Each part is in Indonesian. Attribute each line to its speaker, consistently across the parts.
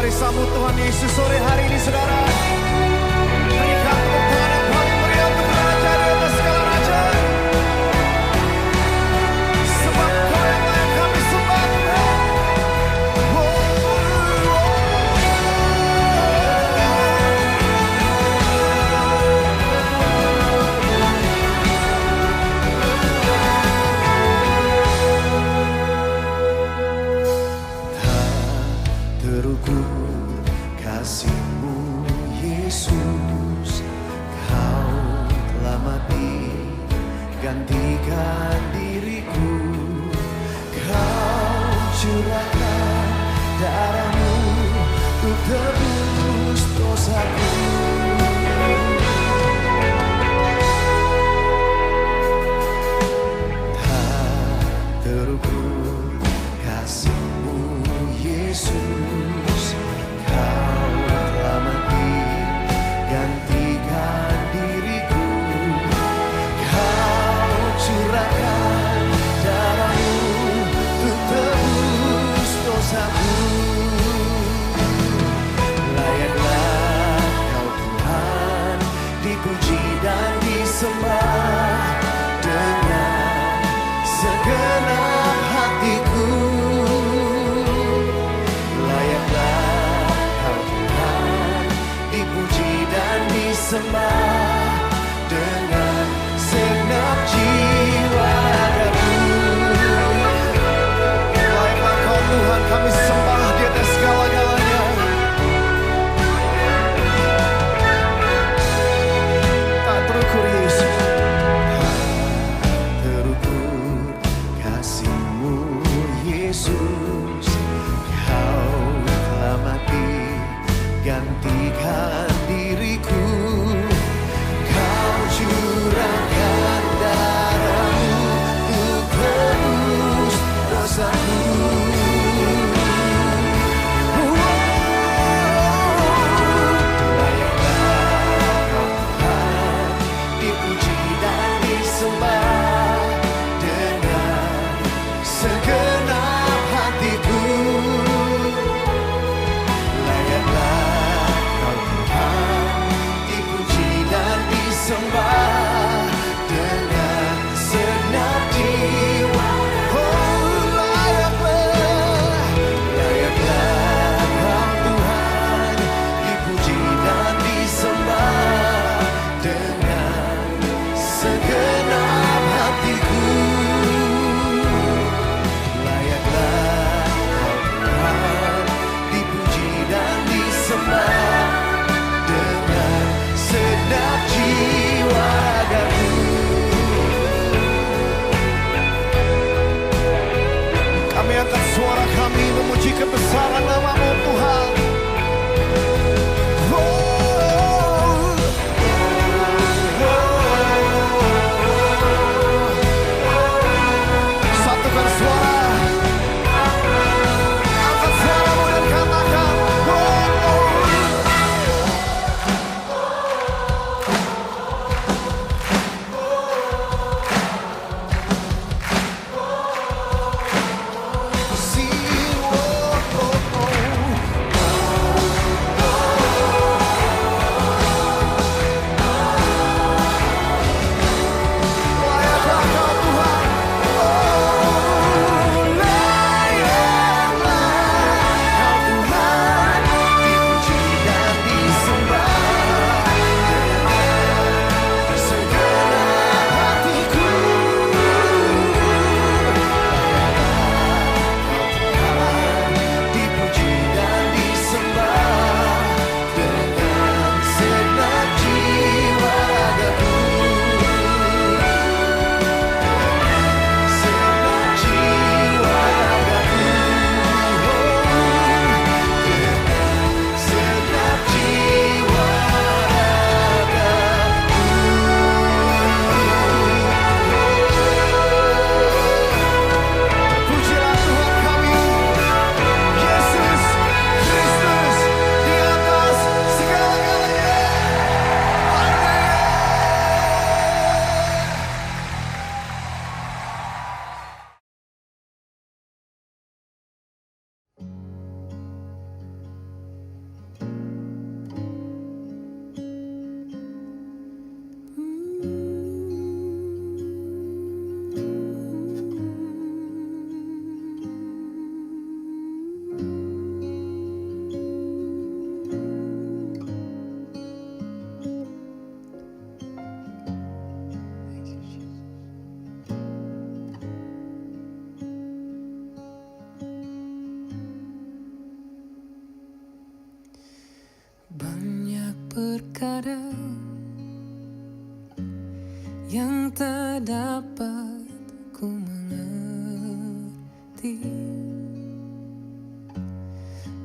Speaker 1: Mari sambut Tuhan Yesus sore hari ini, saudara. Berikan tepuk tangan yang paling meriah untuk Raja di atas segala raja. Sebab Kau yang layak kami sembah. Terukur kasih-Mu Yesus, Kau telah mati gantikan diriku. Kau curahkan darah-Mu untuk tebus dosaku. Tak terukur kasih-Mu Yesus, Kau telah mati gantikan diriku. Kau curahkan darah-Mu untuk tebus dosaku. Layaklah Kau Tuhan dipuji dan disembah dengan segenap hatiku. Sembah dengan segenap jiwa raga. Layaklah Kau Tuhan, kami sembah di atas segala-galanya. Tak terukur Yesus, tak terukur kasih-Mu Yesus, Kau telah mati gantikan diriku. Kau curahkan darah-Mu untuk tebus dosaku. Layaklah Kau Tuhan dipuji dan disembah dengan segenap hatiku. Layaklah Kau Tuhan dipuji dan disembah dengan segenap jiwa. Oh, layaklah
Speaker 2: perkara yang tak dapat ku mengerti.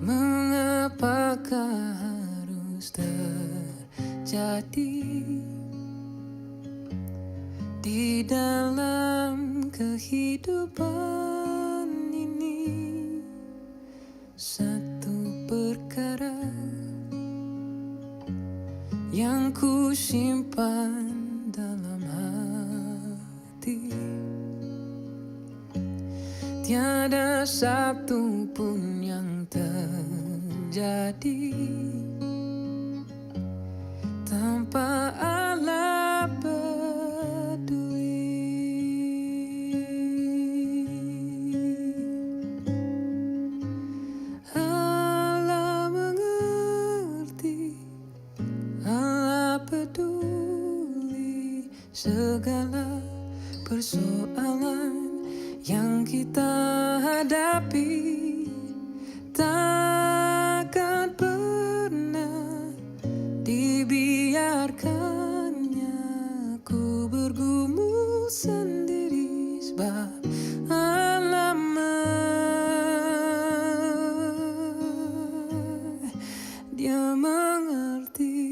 Speaker 2: Mengapakah harus terjadi di dalam kehidupan ini? Satu perkara yang ku simpan dalam hati, tiada satu pun yang terjadi tanpa Allah peduli. Allah mengerti, Allah peduli segala persoalan yang kita hadapi. Takkan pernah dibiarkannya ku bergumul sendiri, sebab Allah Dia mengerti.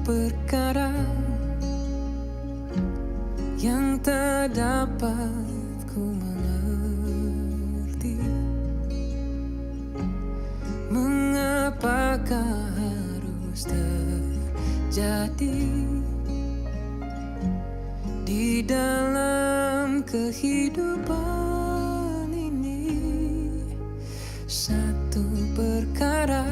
Speaker 2: Perkara yang tak dapat ku mengerti. Mengapakah harus terjadi di dalam kehidupan ini? Satu perkara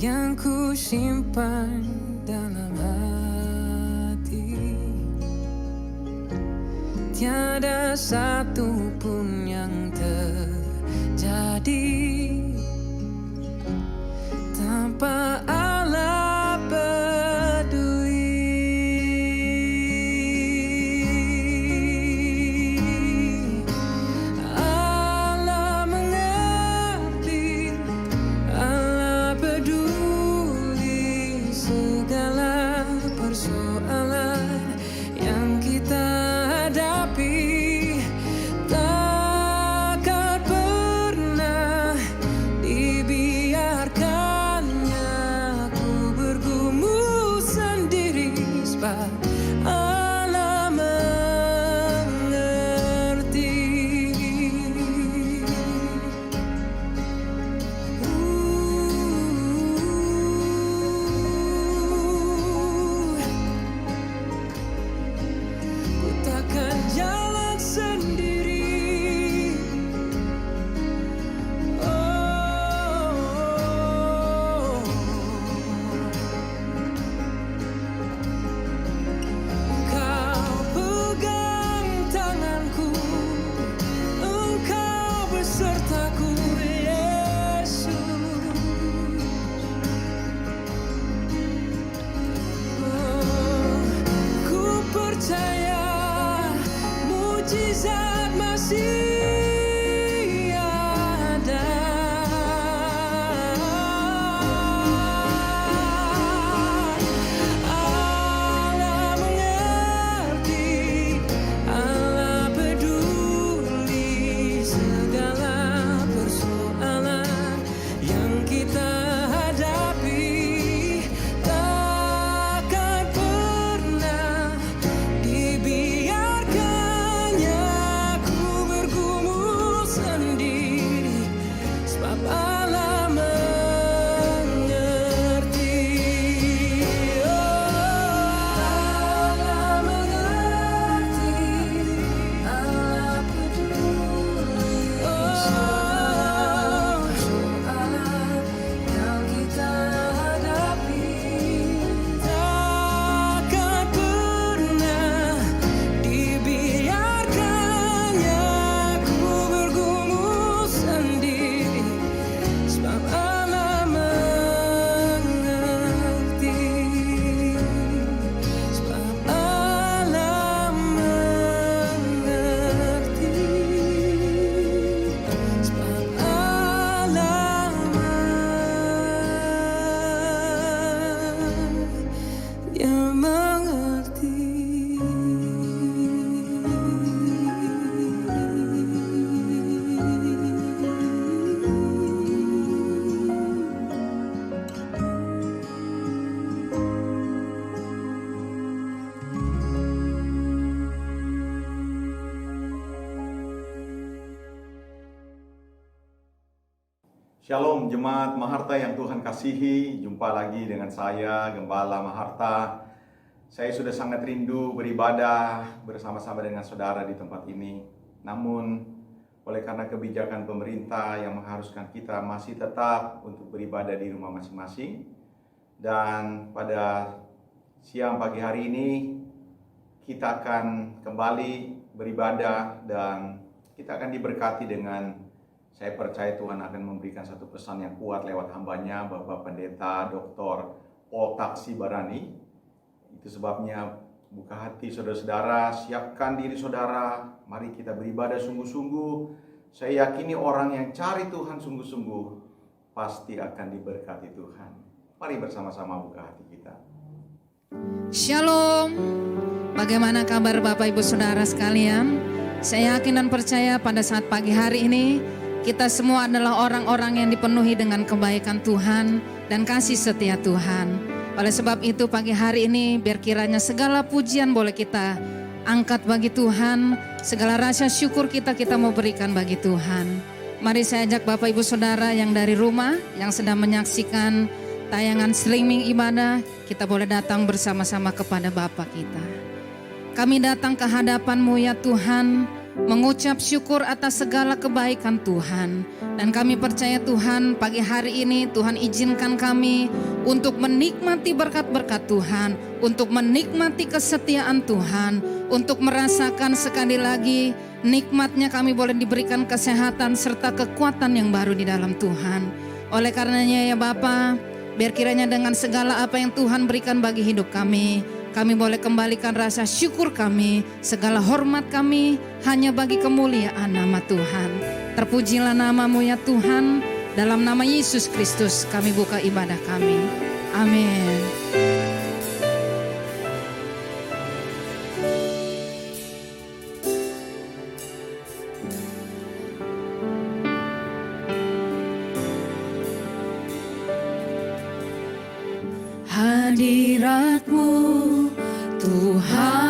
Speaker 2: yang ku simpan dalam hati, tiada satu pun yang terjadi tanpa Allah peduli. Allah mengerti, Allah peduli segala persoalan yang kita hadapi. Takkan pernah dibiarkannya ku bergumul sendiri, sebab Allah mengerti. Ku takkan jalan sendiri. Kau pegang tanganku, Engkau besertaku, Yesus. Ku percaya mujizat masih ada. Allah mengerti, Allah peduli segala persoalan
Speaker 3: Shalom Jemaat Maharta yang Tuhan kasihi, jumpa lagi dengan saya Gembala Maharta. Saya sudah sangat rindu beribadah bersama-sama dengan saudara di tempat ini. Namun oleh karena kebijakan pemerintah yang mengharuskan kita masih tetap untuk beribadah di rumah masing-masing. Dan pada siang pagi hari ini kita akan kembali beribadah dan kita akan diberkati dengan, saya percaya Tuhan akan memberikan satu pesan yang kuat lewat hambanya, Bapak Pendeta Dr. Paul Taksi Barani. Itu sebabnya buka hati saudara-saudara, siapkan diri saudara, mari kita beribadah sungguh-sungguh. Saya yakini orang yang cari Tuhan sungguh-sungguh pasti akan diberkati Tuhan. Mari bersama-sama buka hati kita.
Speaker 4: Shalom. Bagaimana kabar Bapak Ibu Saudara sekalian? Saya yakin dan percaya pada saat pagi hari ini kita semua adalah orang-orang yang dipenuhi dengan kebaikan Tuhan dan kasih setia Tuhan. Oleh sebab itu pagi hari ini biar kiranya segala pujian boleh kita angkat bagi Tuhan. Segala rasa syukur kita mau berikan bagi Tuhan. Mari saya ajak Bapak Ibu Saudara yang dari rumah, yang sedang menyaksikan tayangan streaming ibadah, kita boleh datang bersama-sama kepada Bapa kita. Kami datang ke hadapan-Mu ya Tuhan, mengucap syukur atas segala kebaikan Tuhan. Dan kami percaya Tuhan pagi hari ini Tuhan izinkan kami untuk menikmati berkat-berkat Tuhan, untuk menikmati kesetiaan Tuhan, untuk merasakan sekali lagi nikmatnya kami boleh diberikan kesehatan serta kekuatan yang baru di dalam Tuhan. Oleh karenanya ya Bapa, biar kiranya dengan segala apa yang Tuhan berikan bagi hidup kami boleh kembalikan rasa syukur kami, segala hormat kami hanya bagi kemuliaan nama Tuhan. Terpujilah nama-Mu ya Tuhan, dalam nama Yesus Kristus kami buka ibadah kami. Amin.
Speaker 2: Hadirat-Mu Tuhan,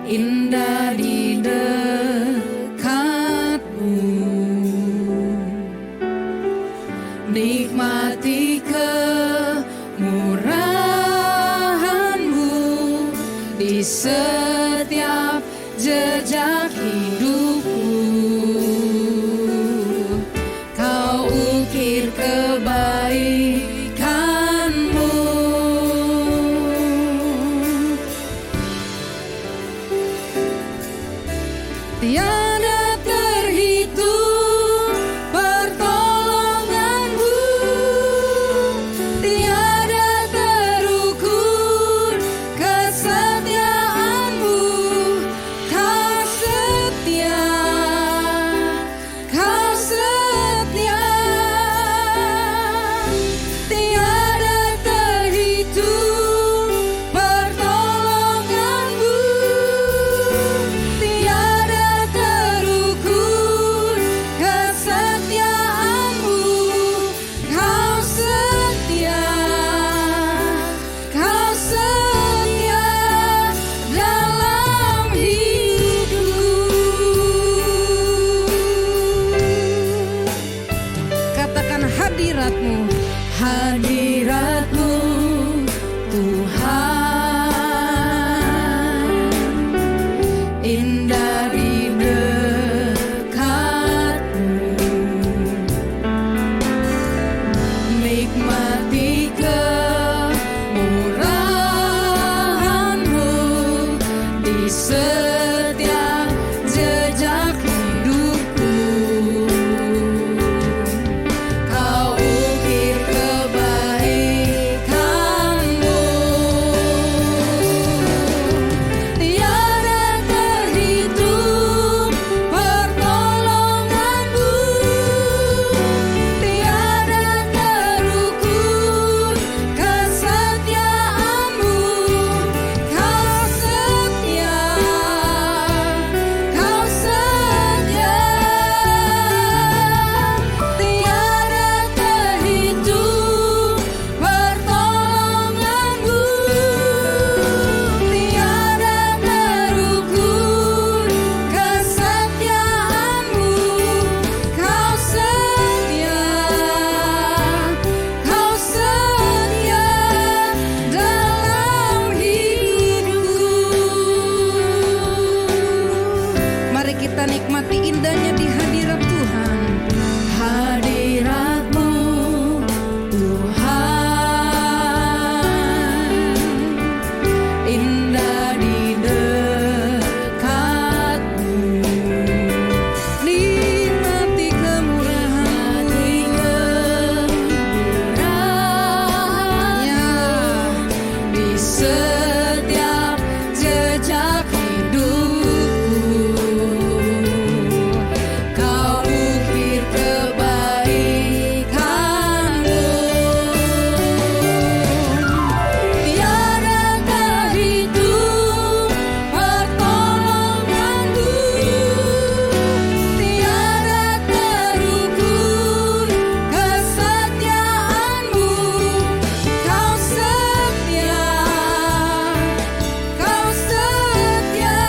Speaker 2: indah di dekat-Mu, nikmati kemurahan-Mu di setiap jejak hidupku. Kau ukir kebaikan-Mu, tiada terhitung pertolongan-Mu, tiada terukur kesetiaan-Mu.
Speaker 4: indahnya di hadirat Tuhan.
Speaker 2: Hadirat-Mu Tuhan, indah di dekat-Mu.
Speaker 4: Nikmati kemurahan-Mu,
Speaker 2: Ya, di setiap jejak hidupku, Kau ukir kebaikan-Mu. Tiada terhitung pertolongan-Mu, tiada terukur kesetiaan-Mu. Kau setia, Kau setia.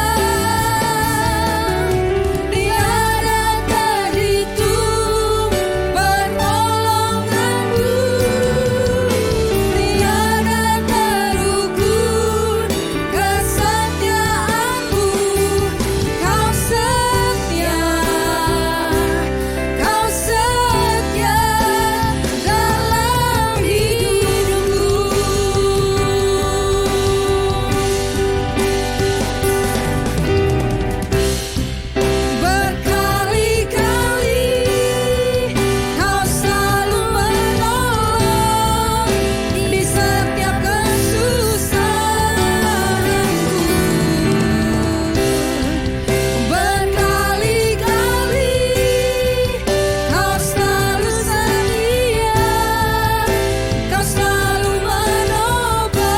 Speaker 2: Tiada terhitung pertolongan-Mu, tiada terukur kesetiaan-Mu. Kau setia, Kau setia dalam hidupku. Berkali-kali Kau selalu menolong di setiap kesusahanku. Berkali-kali Kau selalu setia, Kau selalu menopang.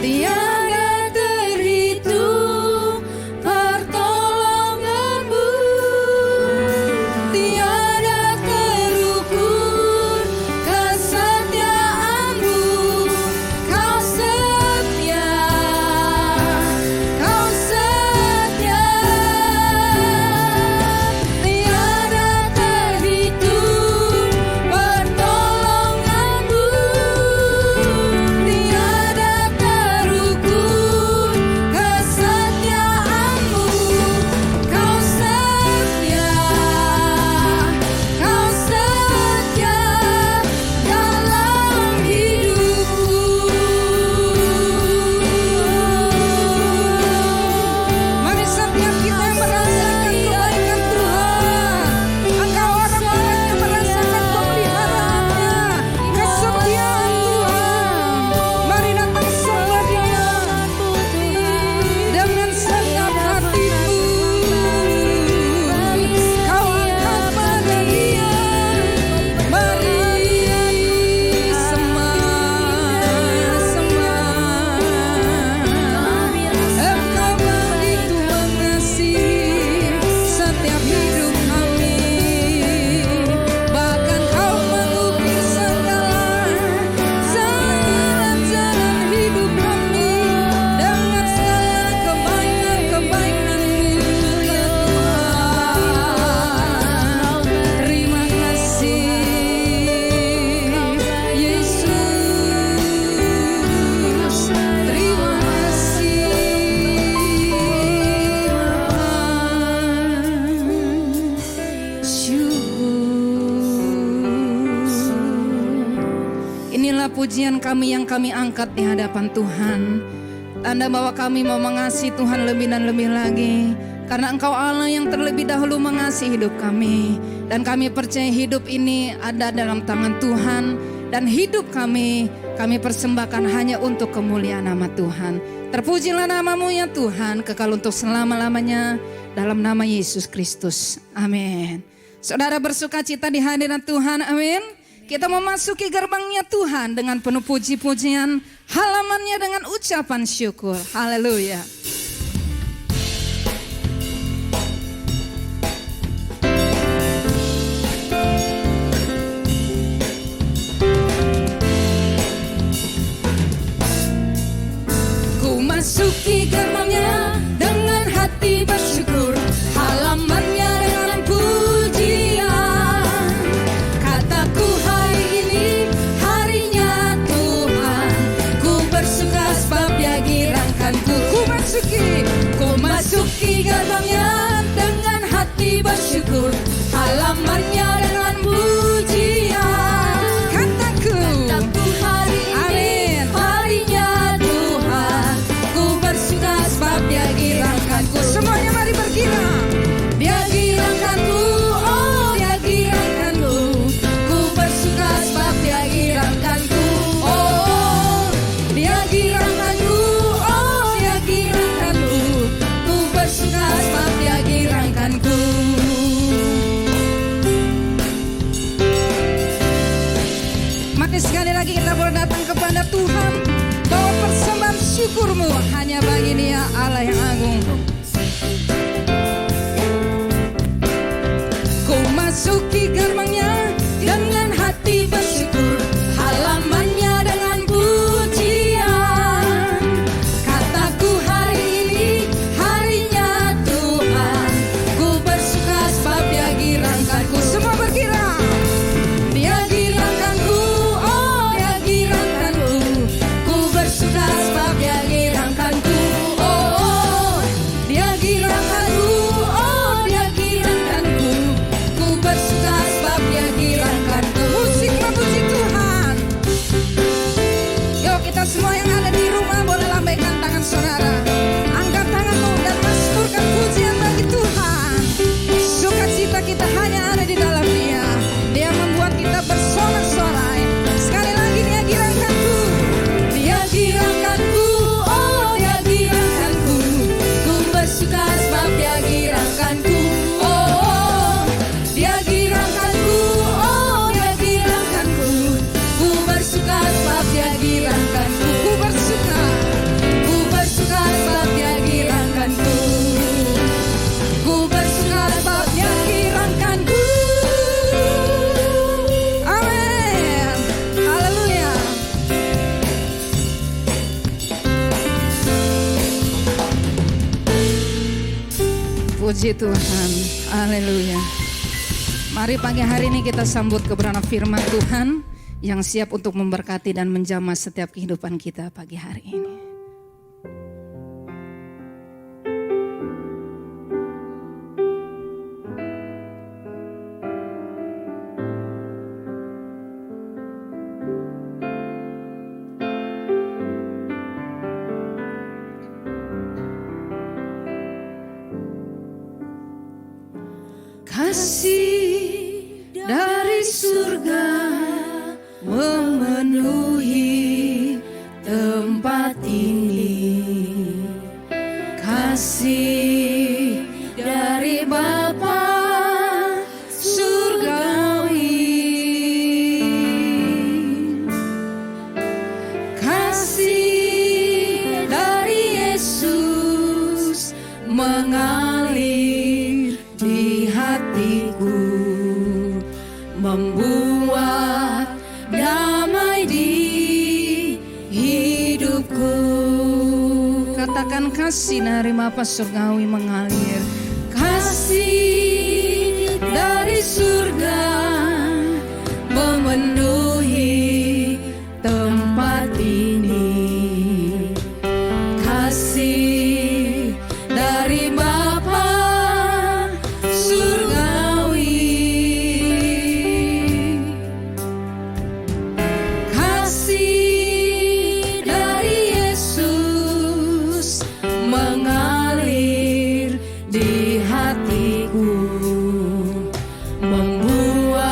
Speaker 2: Tiada terhitung pertolongan-Mu, tiada terukur kesetiaan-Mu. Kau setia, Kau setia. Tiada terhitung pertolongan-Mu, tiada terukur kesetiaan-Mu. Kau setia, Kau setia dalam hidupku.
Speaker 4: Mari setiap kita yang merasakan kebaikan Tuhan, engkau orang-orang yang merasakan pemeliharaannya, kesetiaan Tuhan, mari datang sembah Dia dengan segenap hatimu. Kau angkat pada Dia, mari sembah. Engkau begitu mengasihi setiap hidup kami, bahkan Kau mengukir segala jalan-jalan hidup kami dengan segala kebaikan-kebaikan-Mu, ya Tuhan. Terima kasih Yesus, terima kasih Tuhan. Syukur. Inilah pujian kami yang kami angkat di hadapan Tuhan. Tanda bahwa kami mau mengasihi Tuhan lebih dan lebih lagi. Karena Engkau Allah yang terlebih dahulu mengasihi hidup kami. Dan kami percaya hidup ini ada dalam tangan Tuhan. Dan hidup kami persembahkan hanya untuk kemuliaan nama Tuhan. Terpujilah nama-Mu ya Tuhan, kekal untuk selama-lamanya. Dalam nama Yesus Kristus, amin. Saudara bersuka cita di hadirat Tuhan, amin. Kita memasuki gerbangnya Tuhan dengan penuh puji-pujian, halamannya dengan ucapan syukur. Haleluya. Ku masuki gerbangnya dengan hati bersyukur, halamannya dengan pujian. Kataku hari ini harinya Tuhan, ku bersuka sebab Dia
Speaker 2: masuki gerbangnya dengan hati bersyukur, halamannya dengan pujian.
Speaker 4: Kataku
Speaker 2: hari ini harinya Tuhan, ku bersuka sebab Dia girangkanku.
Speaker 4: semuanya mari bergirang.
Speaker 2: Dia girangkanku, oh Dia girangkanku, ku bersuka sebab Dia girangkanku. Oh Dia girangkanku, oh Dia girangkanku, ku bersuka sebab Dia girangkanku.
Speaker 4: Mari sekali lagi kita boleh datang kepada Tuhan, bawa persembahan syukurmu hanya bagi Dia Allah yang agung.
Speaker 2: Ku masuki gerbangnya dengan hati bersyukur, halamannya dengan pujian. Kataku hari ini harinya Tuhan, ku bersuka sebab Dia girangkanku.
Speaker 4: Semua bergirang.
Speaker 2: Dia girangkanku, oh Dia girangkanku, ku bersuka sebab Dia girangkanku. Oh Dia girangkanku, oh Dia girangkanku, ku bersuka sebab Dia girangkanku.
Speaker 4: Musik memuji Tuhan. Yuk kita semua yang ada di rumah boleh lambaikan tangan saudara. Angkat tanganmu dan masturkan pujian bagi Tuhan. Sukacita kita hanya ada di dalam Dia. Dia membuat kita bersorak-sorai. Sekali lagi Dia girangkanku.
Speaker 2: Dia girangkanku, oh Dia girangkanku, ku bersuka sebab Dia girangkanku. Oh Dia girangkanku, oh Dia girangkanku, ku bersuka sebab Dia girangkanku.
Speaker 4: Ku bersuka.
Speaker 2: Ku bersuka sebab Dia girangkanku. Ku bersuka sebab Dia girangkanku.
Speaker 4: Amin. Haleluya. Puji Tuhan. Haleluya. Mari pagi hari ini kita sambut kebenaran firman Tuhan yang siap untuk memberkati dan menjamah setiap kehidupan kita pagi hari ini.
Speaker 2: Kasih dari surga memenuhi tempat ini. Kasih dari Bapa surgawi. Kasih dari Yesus mengalir di hatiku, membuat damai di hidupku.
Speaker 4: Katakan kasih dari Bapa surgawi mengalir.
Speaker 2: Kasih dari surga memenuhi tempat ini. Kasih dari Bapa surgawi. Kasih dari Yesus mengalir di hatiku, membuat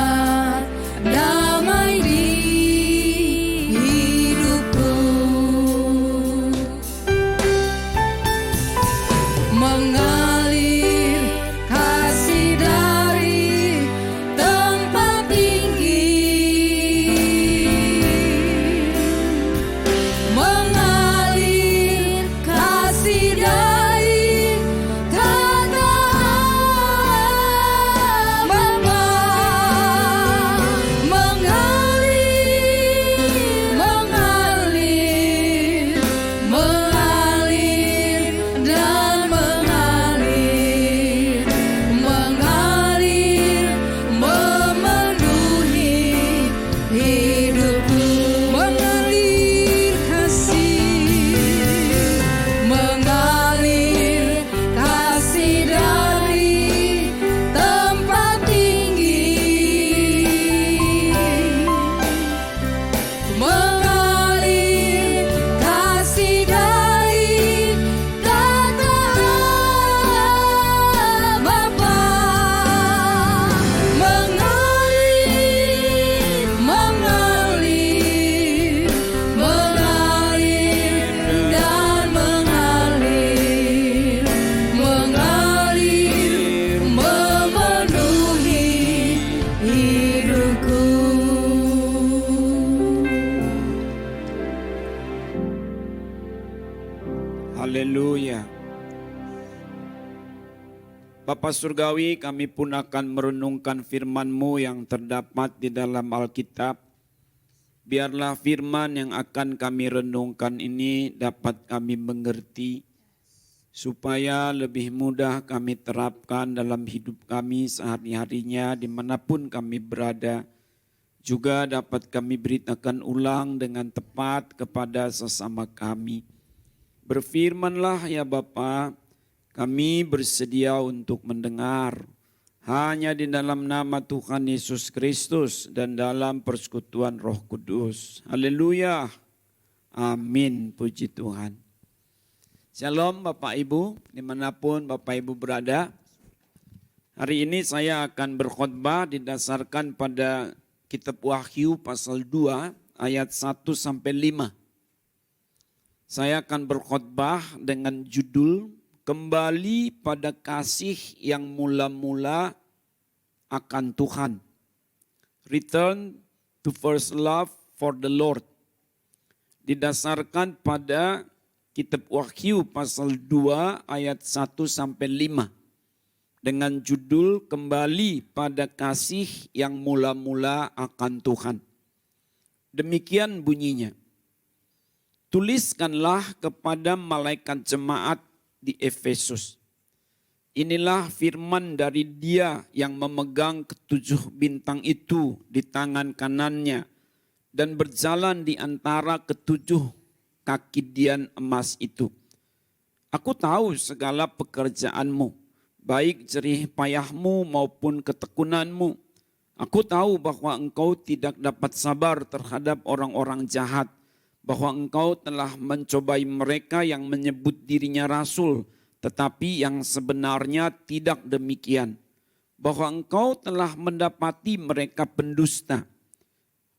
Speaker 5: Haleluya. Bapa Surgawi, kami pun akan merenungkan firman-Mu yang terdapat di dalam Alkitab. Biarlah firman yang akan kami renungkan ini dapat kami mengerti, supaya lebih mudah kami terapkan dalam hidup kami sehari-harinya dimanapun kami berada. Juga dapat kami beritakan ulang dengan tepat kepada sesama kami. Berfirmanlah ya Bapa, kami bersedia untuk mendengar hanya di dalam nama Tuhan Yesus Kristus dan dalam persekutuan Roh Kudus. Haleluya. Amin. Puji Tuhan. Shalom Bapak Ibu, dimanapun Bapak Ibu berada. Hari ini saya akan berkhotbah didasarkan pada Kitab Wahyu pasal 2 ayat 1-5. Saya akan berkhotbah dengan judul Kembali pada kasih yang mula-mula akan Tuhan. Return to first love for the Lord. Didasarkan pada Kitab Wahyu pasal 2 ayat 1-5. Dengan judul Kembali pada kasih yang mula-mula akan Tuhan. Demikian bunyinya. Tuliskanlah kepada malaikat jemaat di Efesus. Inilah firman dari Dia yang memegang ketujuh bintang itu di tangan kanannya dan berjalan di antara ketujuh kaki dian emas itu. Aku tahu segala pekerjaanmu, baik jerih payahmu maupun ketekunanmu. Aku tahu bahwa engkau tidak dapat sabar terhadap orang-orang jahat, bahwa engkau telah mencobai mereka yang menyebut dirinya rasul, tetapi yang sebenarnya tidak demikian. Bahwa engkau telah mendapati mereka pendusta.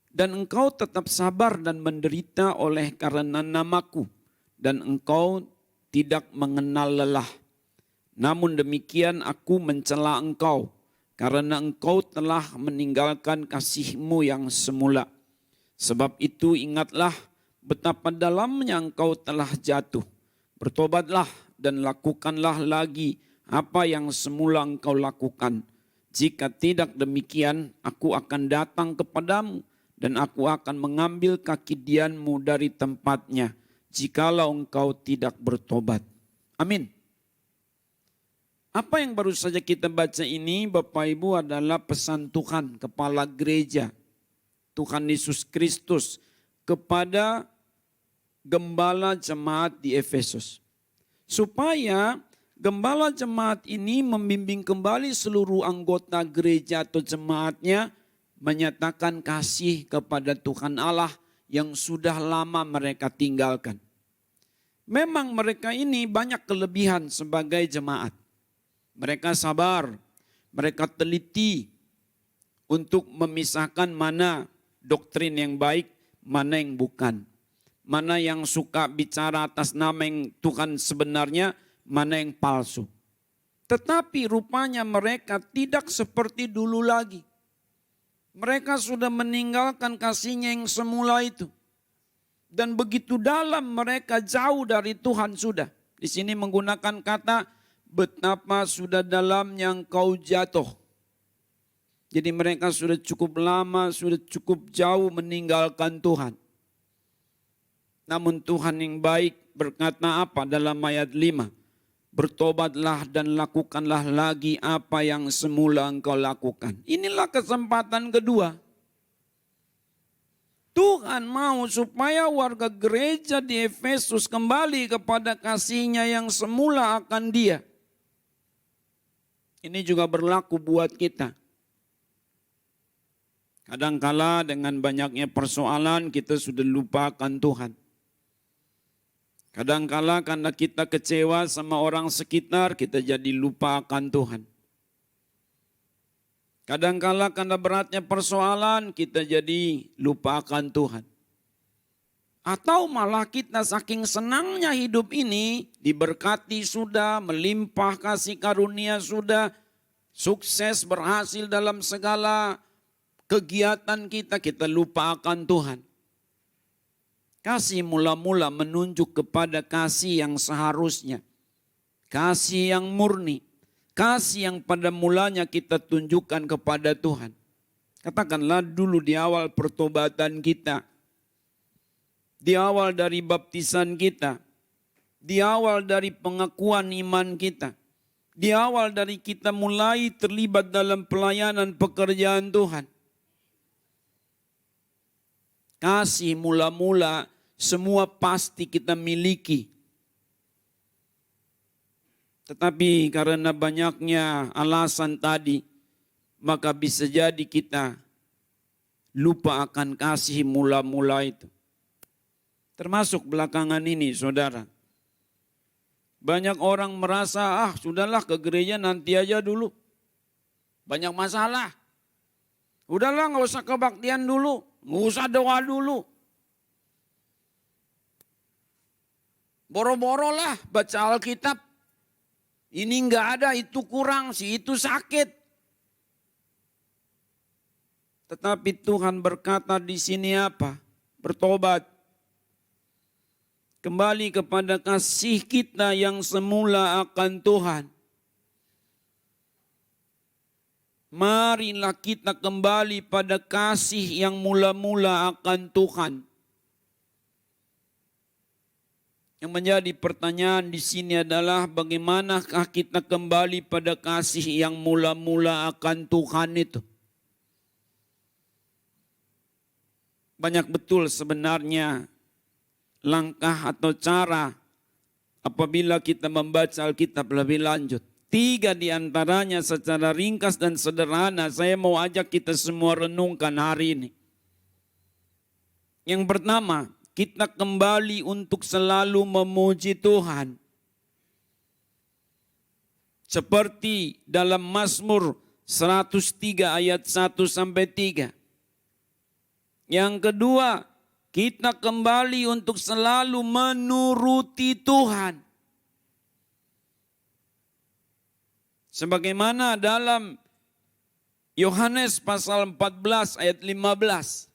Speaker 5: Dan engkau tetap sabar dan menderita oleh karena namaku. Dan engkau tidak mengenal lelah. Namun demikian aku mencela engkau, karena engkau telah meninggalkan kasihmu yang semula. Sebab itu ingatlah betapa dalamnya engkau telah jatuh. Bertobatlah dan lakukanlah lagi apa yang semula engkau lakukan. Jika tidak demikian, aku akan datang kepadamu dan aku akan mengambil kaki dianmu dari tempatnya, jikalau engkau tidak bertobat. Amin. Apa yang baru saja kita baca ini, Bapak Ibu, adalah pesan Tuhan, Kepala Gereja, Tuhan Yesus Kristus, kepada gembala jemaat di Efesus. Supaya gembala jemaat ini membimbing kembali seluruh anggota gereja atau jemaatnya menyatakan kasih kepada Tuhan Allah yang sudah lama mereka tinggalkan. Memang mereka ini banyak kelebihan sebagai jemaat. Mereka sabar, mereka teliti untuk memisahkan mana doktrin yang baik, mana yang bukan. Mana yang suka bicara atas nama yang Tuhan sebenarnya, mana yang palsu. Tetapi rupanya mereka tidak seperti dulu lagi. Mereka sudah meninggalkan kasihnya yang semula itu. Dan begitu dalam mereka jauh dari Tuhan sudah. Di sini menggunakan kata betapa sudah dalamnya engkau jatuh. Jadi mereka sudah cukup lama, sudah cukup jauh meninggalkan Tuhan. Namun Tuhan yang baik berkata apa dalam ayat 5? Bertobatlah dan lakukanlah lagi apa yang semula engkau lakukan. Inilah kesempatan kedua. Tuhan mau supaya warga gereja di Efesus kembali kepada kasihnya yang semula akan Dia. Ini juga berlaku buat kita. Kadangkala dengan banyaknya persoalan kita sudah lupakan Tuhan. Kadangkala karena kita kecewa sama orang sekitar, kita jadi lupa akan Tuhan. Kadangkala karena beratnya persoalan, kita jadi lupa akan Tuhan. Atau malah kita saking senangnya hidup ini, diberkati sudah, melimpah kasih karunia sudah, sukses berhasil dalam segala kegiatan kita, kita lupa akan Tuhan. Kasih mula-mula menunjuk kepada kasih yang seharusnya. Kasih yang murni. Kasih yang pada mulanya kita tunjukkan kepada Tuhan. Katakanlah dulu di awal pertobatan kita. Di awal dari baptisan kita. Di awal dari pengakuan iman kita. Di awal dari kita mulai terlibat dalam pelayanan pekerjaan Tuhan. Kasih mula-mula semua pasti kita miliki. Tetapi karena banyaknya alasan tadi, maka bisa jadi kita lupa akan kasih mula-mula itu. Termasuk belakangan ini, saudara. Banyak orang merasa, sudahlah ke gereja nanti aja dulu. Banyak masalah. Udahlah gak usah kebaktian dulu. Gak usah doa dulu. Boro-boro lah baca Alkitab. Ini gak ada, itu kurang, si itu sakit. Tetapi Tuhan berkata di sini apa? Bertobat. Kembali kepada kasih kita yang semula akan Tuhan. Marilah kita kembali pada kasih yang mula-mula akan Tuhan. Yang menjadi pertanyaan di sini adalah bagaimanakah kita kembali pada kasih yang mula-mula akan Tuhan itu? Banyak betul sebenarnya langkah atau cara apabila kita membaca Alkitab lebih lanjut. 3 di antaranya secara ringkas dan sederhana saya mau ajak kita semua renungkan hari ini. Yang pertama, kita kembali untuk selalu memuji Tuhan. Seperti dalam Mazmur 103 ayat 1-3. Yang kedua, kita kembali untuk selalu menuruti Tuhan. Sebagaimana dalam Yohanes pasal 14 ayat 15.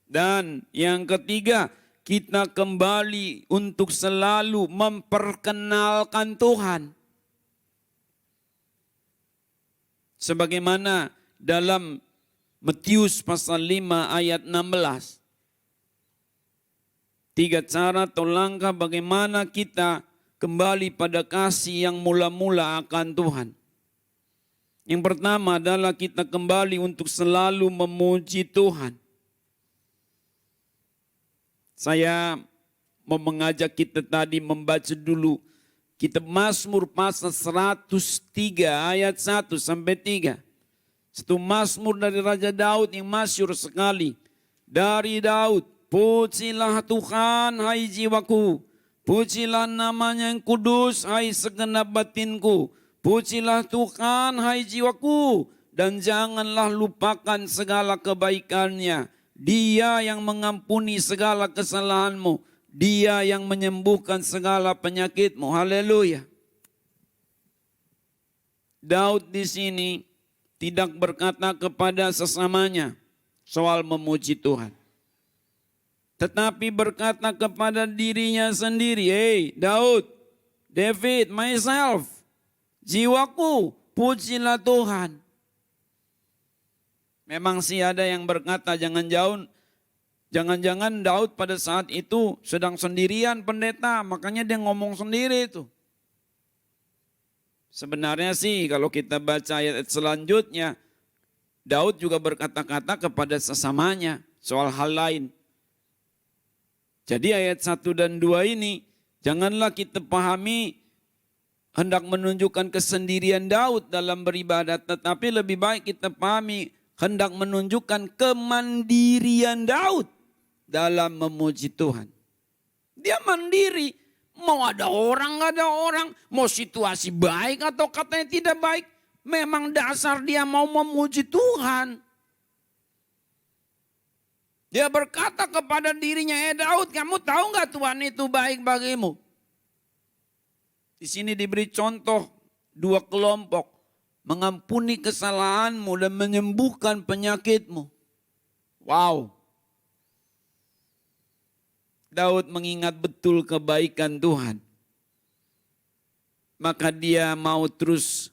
Speaker 5: Dan yang ketiga, kita kembali untuk selalu memperkenalkan Tuhan. Sebagaimana dalam Matius pasal 5 ayat 16. 3 cara atau langkah bagaimana kita kembali pada kasih yang mula-mula akan Tuhan. Yang pertama adalah kita kembali untuk selalu memuji Tuhan. Saya mau mengajak kita tadi membaca dulu kitab Mazmur pasal 103 ayat 1-3. Satu Mazmur dari Raja Daud yang masyhur sekali. Dari Daud, pujilah Tuhan hai jiwaku, pujilah namanya yang kudus hai segenap batinku. Pujilah Tuhan hai jiwaku, dan janganlah lupakan segala kebaikannya. Dia yang mengampuni segala kesalahanmu, Dia yang menyembuhkan segala penyakitmu. Haleluya. Daud di sini tidak berkata kepada sesamanya soal memuji Tuhan. Tetapi berkata kepada dirinya sendiri, hey Daud, David, myself, jiwaku, pujilah Tuhan. Memang sih ada yang berkata jangan-jangan Daud pada saat itu sedang sendirian pendeta, makanya dia ngomong sendiri itu. Sebenarnya sih kalau kita baca ayat selanjutnya, Daud juga berkata-kata kepada sesamanya soal hal lain. Jadi ayat 1 dan 2 ini janganlah kita pahami hendak menunjukkan kesendirian Daud dalam beribadat, tetapi lebih baik kita pahami hendak menunjukkan kemandirian Daud dalam memuji Tuhan. Dia mandiri. Mau ada orang, gak ada orang. Mau situasi baik atau katanya tidak baik. Memang dasar dia mau memuji Tuhan. Dia berkata kepada dirinya, Daud, kamu tahu gak Tuhan itu baik bagimu? Di sini diberi contoh 2 kelompok. Mengampuni kesalahanmu dan menyembuhkan penyakitmu. Wow. Daud mengingat betul kebaikan Tuhan. Maka dia mau terus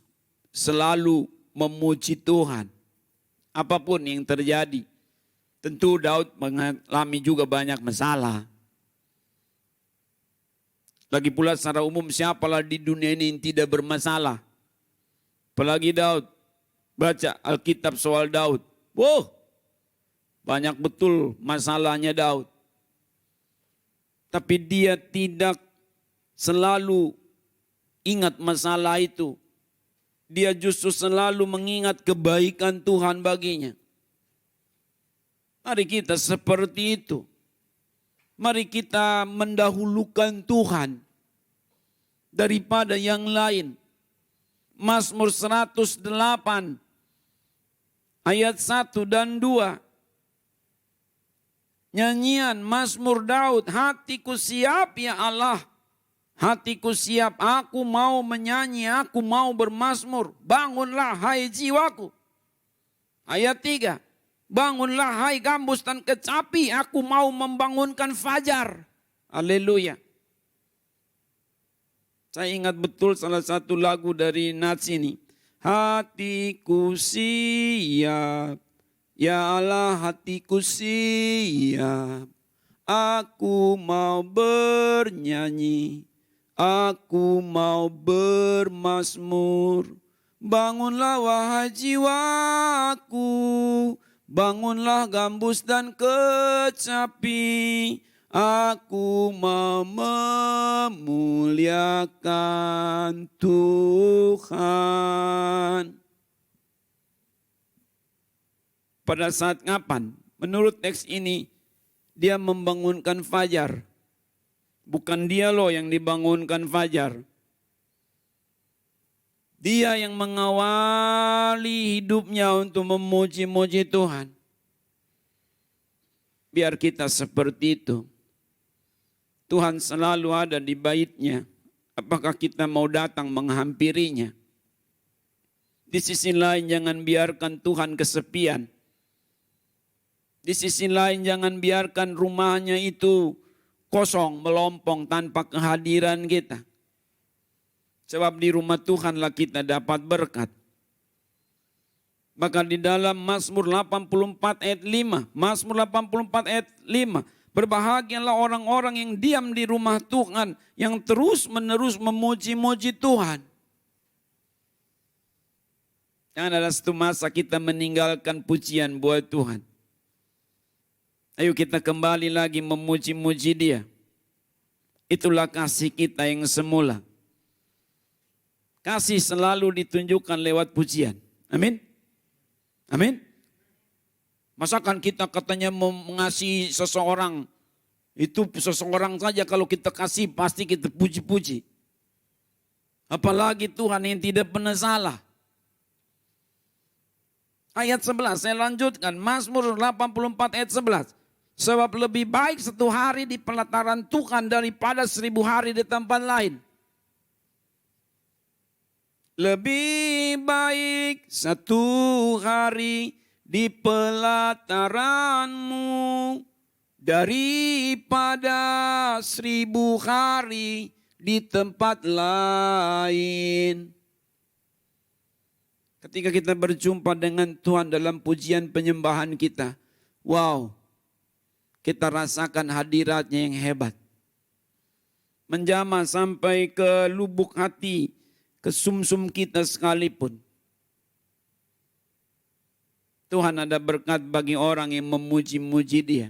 Speaker 5: selalu memuji Tuhan. Apapun yang terjadi. Tentu Daud mengalami juga banyak masalah. Lagi pula secara umum siapalah di dunia ini yang tidak bermasalah. Apalagi Daud. Baca Alkitab soal Daud. Wow, banyak betul masalahnya Daud. Tapi dia tidak selalu ingat masalah itu. Dia justru selalu mengingat kebaikan Tuhan baginya. Mari kita seperti itu. Mari kita mendahulukan Tuhan daripada yang lain. Mazmur 108 ayat 1 dan 2. Nyanyian Mazmur Daud, hatiku siap ya Allah. Hatiku siap, aku mau menyanyi, aku mau bermazmur. Bangunlah hai jiwaku. Ayat 3. Bangunlah hai gambus dan kecapi, aku mau membangunkan fajar. Haleluya. Saya ingat betul salah satu lagu dari Nats ini. Hatiku siap, ya Allah hatiku siap. Aku mau bernyanyi, aku mau bermazmur. Bangunlah wahai jiwaku. Bangunlah gambus dan kecapi, aku mau memuliakan Tuhan. Pada saat kapan? Menurut teks ini, dia membangunkan fajar. Bukan dia loh yang dibangunkan fajar. Dia yang mengawali hidupnya untuk memuji-muji Tuhan. Biar kita seperti itu. Tuhan selalu ada di bait-Nya. Apakah kita mau datang menghampirinya? Di sisi lain jangan biarkan Tuhan kesepian. Di sisi lain jangan biarkan rumahnya itu kosong, melompong tanpa kehadiran kita. Sebab di rumah Tuhanlah kita dapat berkat. Maka di dalam Mazmur 84 ayat 5. Mazmur 84 ayat 5. Berbahagialah orang-orang yang diam di rumah Tuhan. Yang terus menerus memuji-muji Tuhan. Jangan ada satu masa kita meninggalkan pujian buat Tuhan. Ayo kita kembali lagi memuji-muji Dia. Itulah kasih kita yang semula. Kasih selalu ditunjukkan lewat pujian. Amin. Amin. Masakan kita katanya mengasihi seseorang. Itu seseorang saja kalau kita kasih pasti kita puji-puji. Apalagi Tuhan yang tidak pernah salah. Ayat 11 saya lanjutkan. Mazmur 84 ayat 11. Sebab lebih baik satu hari di pelataran Tuhan daripada 1000 hari di tempat lain. Lebih baik satu hari di pelataran-Mu daripada 1000 hari di tempat lain. Ketika kita berjumpa dengan Tuhan dalam pujian penyembahan kita, wow, kita rasakan hadirat-Nya yang hebat. Menjamah sampai ke lubuk hati, ke sumsum kita sekalipun. Tuhan ada berkat bagi orang yang memuji-muji Dia.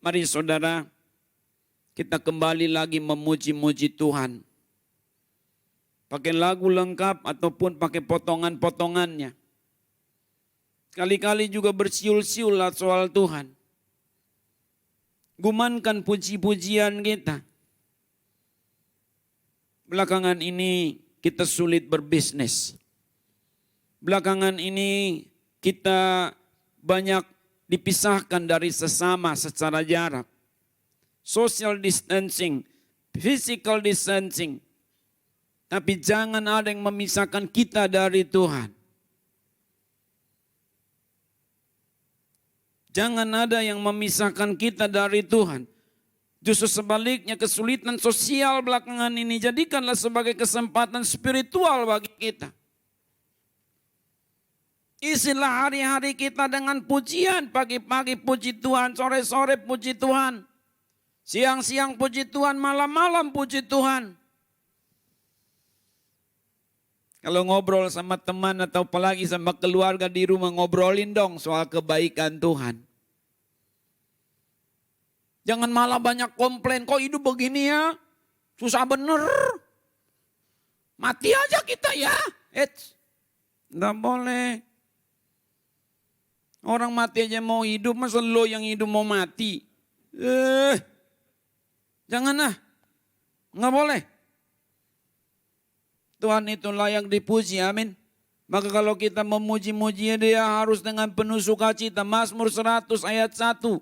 Speaker 5: Mari saudara, kita kembali lagi memuji-muji Tuhan. Pakai lagu lengkap ataupun pakai potongan-potongannya. Sekali-kali juga bersiul-siul soal Tuhan. Gumankan puji-pujian kita. Belakangan ini kita sulit berbisnis. Belakangan ini kita banyak dipisahkan dari sesama secara jarak. Social distancing, physical distancing. Tapi jangan ada yang memisahkan kita dari Tuhan. Jangan ada yang memisahkan kita dari Tuhan. Justru sebaliknya kesulitan sosial belakangan ini jadikanlah sebagai kesempatan spiritual bagi kita. Isilah hari-hari kita dengan pujian. Pagi-pagi puji Tuhan, sore-sore puji Tuhan. Siang-siang puji Tuhan, malam-malam puji Tuhan. Kalau ngobrol sama teman atau apalagi sama keluarga di rumah, ngobrolin dong soal kebaikan Tuhan. Jangan malah banyak komplain, kok hidup begini ya, susah bener. Mati aja kita ya. Nggak boleh. Orang mati aja mau hidup, masa lo yang hidup mau mati? Janganlah, nggak boleh. Tuhan itu layak dipuji, amin. Maka kalau kita memuji-muji Dia harus dengan penuh sukacita. Mazmur 100 ayat 1, 2,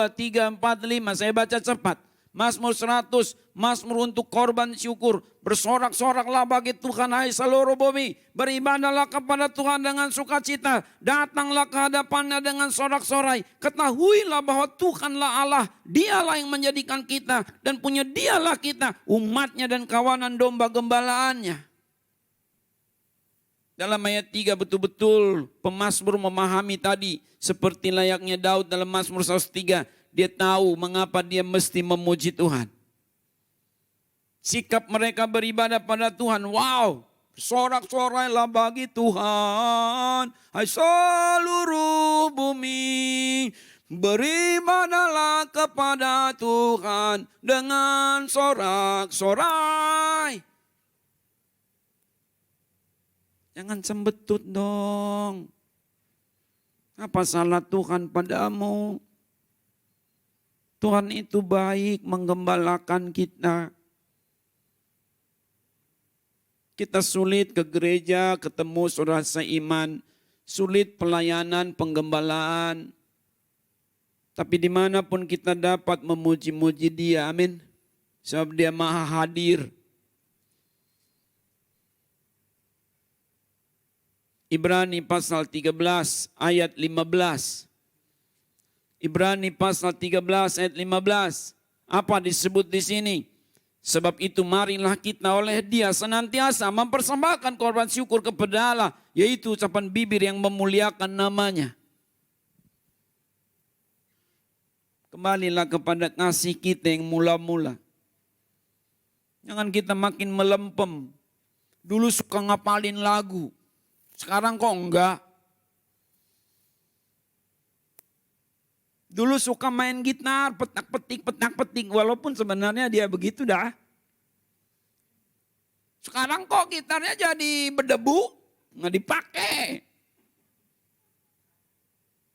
Speaker 5: 3, 4, 5. Saya baca cepat. Mazmur 100, Mazmur untuk korban syukur. Bersorak-soraklah bagi Tuhan hai seluruh bumi. Beribadahlah kepada Tuhan dengan sukacita. Datanglah ke hadapannya dengan sorak-sorai. Ketahuilah bahwa Tuhanlah Allah. Dialah yang menjadikan kita. Dan punya Dialah kita. Umatnya dan kawanan domba gembalaannya. Dalam ayat 3 betul-betul pemazmur memahami tadi. Seperti layaknya Daud dalam Mazmur 103. Dia tahu mengapa dia mesti memuji Tuhan. Sikap mereka beribadah pada Tuhan. Wow, sorak-sorailah bagi Tuhan. Hai seluruh bumi. Beribadahlah kepada Tuhan dengan sorak-sorai. Jangan cembetut dong. Apa salah Tuhan padamu? Tuhan itu baik menggembalakan kita. Kita sulit ke gereja, ketemu saudara seiman, sulit pelayanan, penggembalaan. Tapi dimanapun kita dapat memuji-muji Dia, amin. Sebab Dia maha hadir. Ibrani pasal 13 ayat 15. Ibrani pasal 13 ayat 15. Apa disebut di sini? Sebab itu marilah kita oleh Dia senantiasa mempersembahkan korban syukur kepada Allah, yaitu ucapan bibir yang memuliakan nama-Nya. Kembalilah kepada kasih kita yang mula-mula. Jangan kita makin melempem. Dulu suka ngapalin lagu. Sekarang kok enggak? Dulu suka main gitar, petak-petik. Walaupun sebenarnya dia begitu dah. Sekarang kok gitarnya jadi berdebu, nggak dipakai.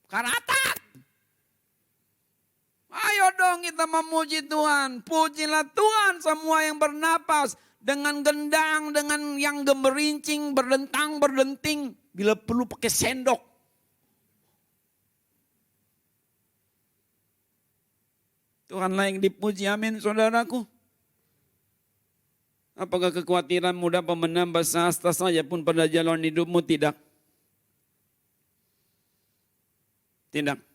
Speaker 5: Karatat. Ayo dong kita memuji Tuhan. Pujilah Tuhan semua yang bernapas. Dengan gendang, dengan yang gemerincing, berdentang, berdenting. Bila perlu pakai sendok. Tuhanlah yang dipuji, amin saudaraku. Apakah kekhawatiranmu dapat menambah sehasta saja pun pada jalan hidupmu? Tidak. Tidak.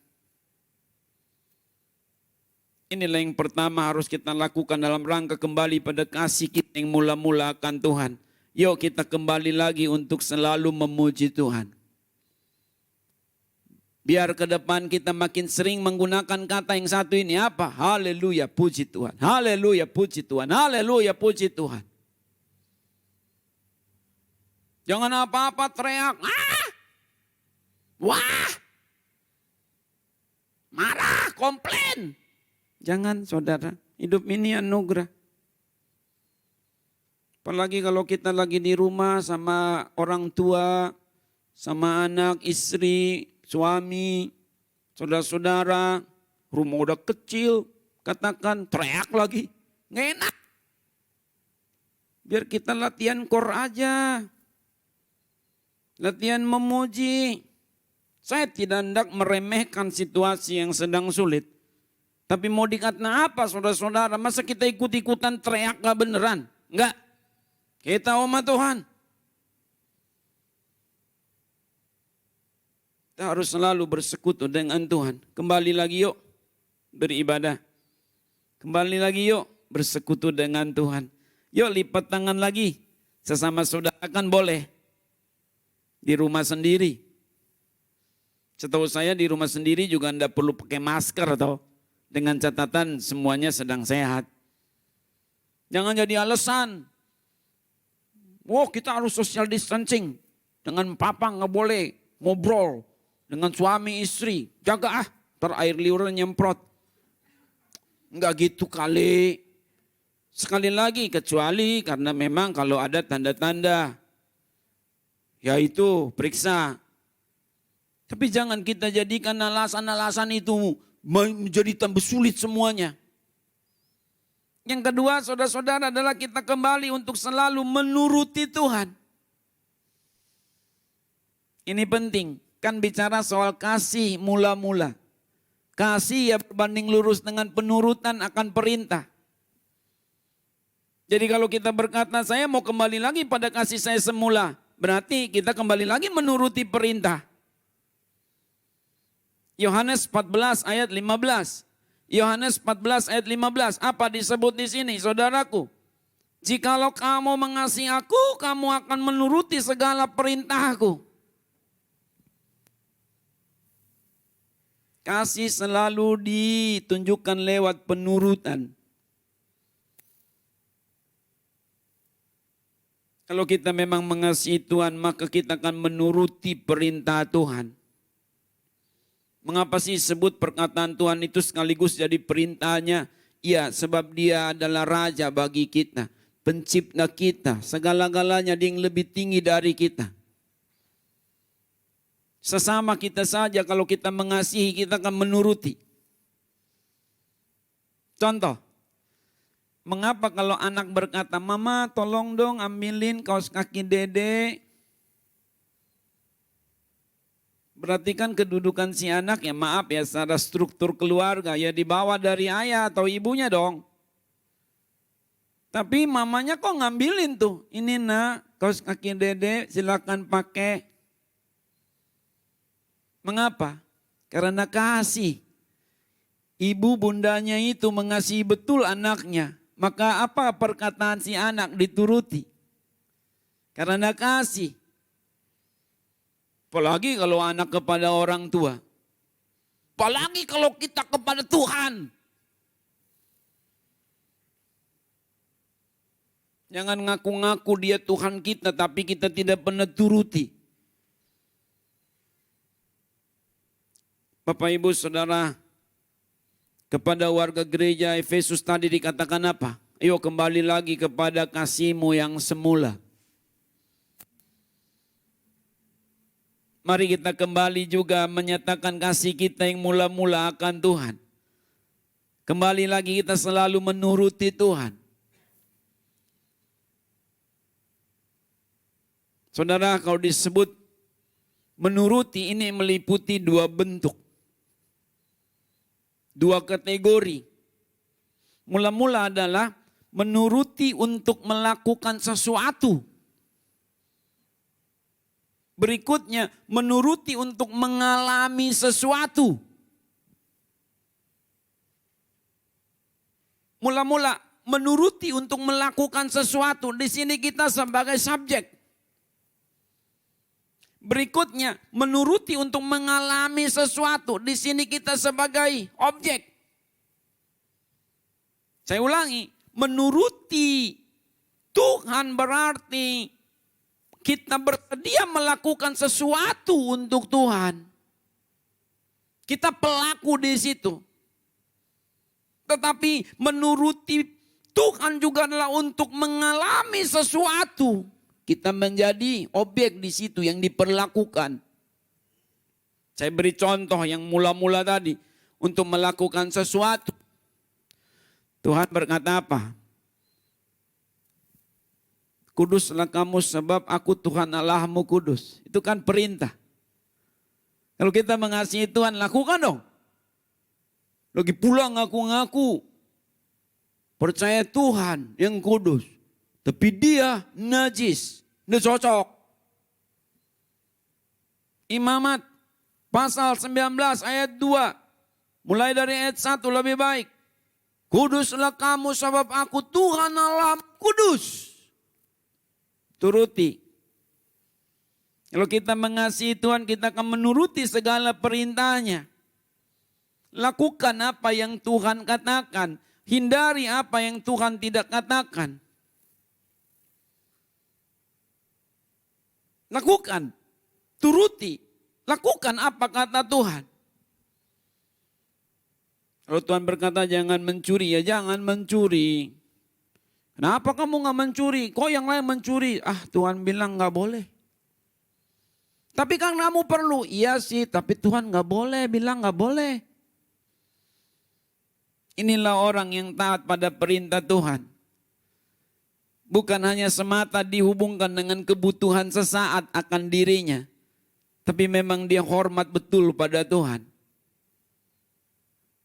Speaker 5: Inilah yang pertama harus kita lakukan dalam rangka kembali pada kasih kita yang mula-mula akan Tuhan. Yuk kita kembali lagi untuk selalu memuji Tuhan. Biar ke depan kita makin sering menggunakan kata yang satu ini. Apa? Haleluya, puji Tuhan. Haleluya, puji Tuhan. Haleluya, puji Tuhan. Jangan apa-apa teriak. Ah! Wah! Marah, komplain. Jangan saudara, hidup ini anugerah. Apalagi kalau kita lagi di rumah sama orang tua, sama anak, istri, suami, saudara-saudara, rumah udah kecil, katakan teriak lagi, nggak enak. Biar kita latihan kor aja, latihan memuji. Saya tidak hendak meremehkan situasi yang sedang sulit. Tapi mau dikatakan apa saudara-saudara? Masa kita ikut-ikutan teriak gak beneran? Enggak. Kita umat Tuhan. Kita harus selalu bersekutu dengan Tuhan. Kembali lagi yuk beribadah. Kembali lagi yuk bersekutu dengan Tuhan. Yuk lipat tangan lagi. Sesama saudara kan boleh. Di rumah sendiri. Setahu saya di rumah sendiri juga anda perlu pakai masker atau dengan catatan semuanya sedang sehat. Jangan jadi alasan. Wow, kita harus social distancing. Dengan papa nggak boleh ngobrol. Dengan suami istri, jaga air liur nyemprot. Enggak gitu kali. Sekali lagi kecuali karena memang kalau ada tanda-tanda. Yaitu periksa. Tapi jangan kita jadikan alasan-alasan itu menjadi tambah sulit semuanya. Yang kedua saudara-saudara adalah kita kembali untuk selalu menuruti Tuhan. Ini penting. Kan bicara soal kasih mula-mula. Kasih ya berbanding lurus dengan penurutan akan perintah. Jadi kalau kita berkata saya mau kembali lagi pada kasih saya semula. Berarti kita kembali lagi menuruti perintah. Yohanes 14 ayat 15. Yohanes 14 ayat 15. Apa disebut di sini saudaraku? Jikalau kamu mengasihi aku, kamu akan menuruti segala perintahku. Kasih selalu ditunjukkan lewat penurutan. Kalau kita memang mengasihi Tuhan, maka kita akan menuruti perintah Tuhan. Mengapa sih sebut perkataan Tuhan itu sekaligus jadi perintahnya? Ya, sebab dia adalah Raja bagi kita, pencipta kita, segala-galanya dia yang lebih tinggi dari kita. Sesama kita saja kalau kita mengasihi kita akan menuruti. Contoh, mengapa kalau anak berkata, Mama tolong dong ambilin kaos kaki Dede. Berarti kan kedudukan si anak ya maaf ya secara struktur keluarga ya dibawa dari ayah atau ibunya dong. Tapi mamanya kok ngambilin tuh, ini nak kaos kaki Dede silakan pakai. Mengapa? Karena kasih. Ibu bundanya itu mengasihi betul anaknya. Maka apa perkataan si anak dituruti? Karena kasih. Apalagi kalau anak kepada orang tua. Apalagi kalau kita kepada Tuhan. Jangan ngaku-ngaku dia Tuhan kita tapi kita tidak pernah turuti. Bapak Ibu Saudara, kepada warga gereja Efesus tadi dikatakan apa? Ayo kembali lagi kepada kasih-Mu yang semula. Mari kita kembali juga menyatakan kasih kita yang mula-mula akan Tuhan. Kembali lagi kita selalu menuruti Tuhan. Saudara, kalau disebut menuruti ini meliputi dua bentuk. Dua kategori. Mula-mula adalah menuruti untuk melakukan sesuatu. Berikutnya menuruti untuk mengalami sesuatu. Mula-mula menuruti untuk melakukan sesuatu. Di sini kita sebagai subjek. Berikutnya, menuruti untuk mengalami sesuatu. Di sini kita sebagai objek. Saya ulangi, menuruti Tuhan berarti kita bersedia melakukan sesuatu untuk Tuhan. Kita pelaku di situ. Tetapi menuruti Tuhan juga adalah untuk mengalami sesuatu. Kita menjadi objek di situ yang diperlakukan. Saya beri contoh yang mula-mula tadi. Untuk melakukan sesuatu. Tuhan berkata apa? Kuduslah kamu sebab aku Tuhan Allahmu kudus. Itu kan perintah. Kalau kita mengasihi Tuhan, lakukan dong. Lagi pula ngaku-ngaku. Percaya Tuhan yang kudus. Tapi dia najis, tidak cocok. Imamat, Pasal 19 ayat 2. Mulai dari ayat 1 lebih baik. Kuduslah kamu sebab aku Tuhan Allah kudus. Turuti. Kalau kita mengasihi Tuhan, kita akan menuruti segala perintahnya. Lakukan apa yang Tuhan katakan. Hindari apa yang Tuhan tidak katakan. Lakukan. Turuti. Lakukan apa kata Tuhan. Kalau Tuhan berkata jangan mencuri, ya jangan mencuri. Kenapa kamu gak mencuri? Kok yang lain mencuri? Tuhan bilang gak boleh. Tapi kan kamu perlu. Iya sih, tapi Tuhan gak boleh, bilang gak boleh. Inilah orang yang taat pada perintah Tuhan. Bukan hanya semata dihubungkan dengan kebutuhan sesaat akan dirinya. Tapi memang dia hormat betul pada Tuhan.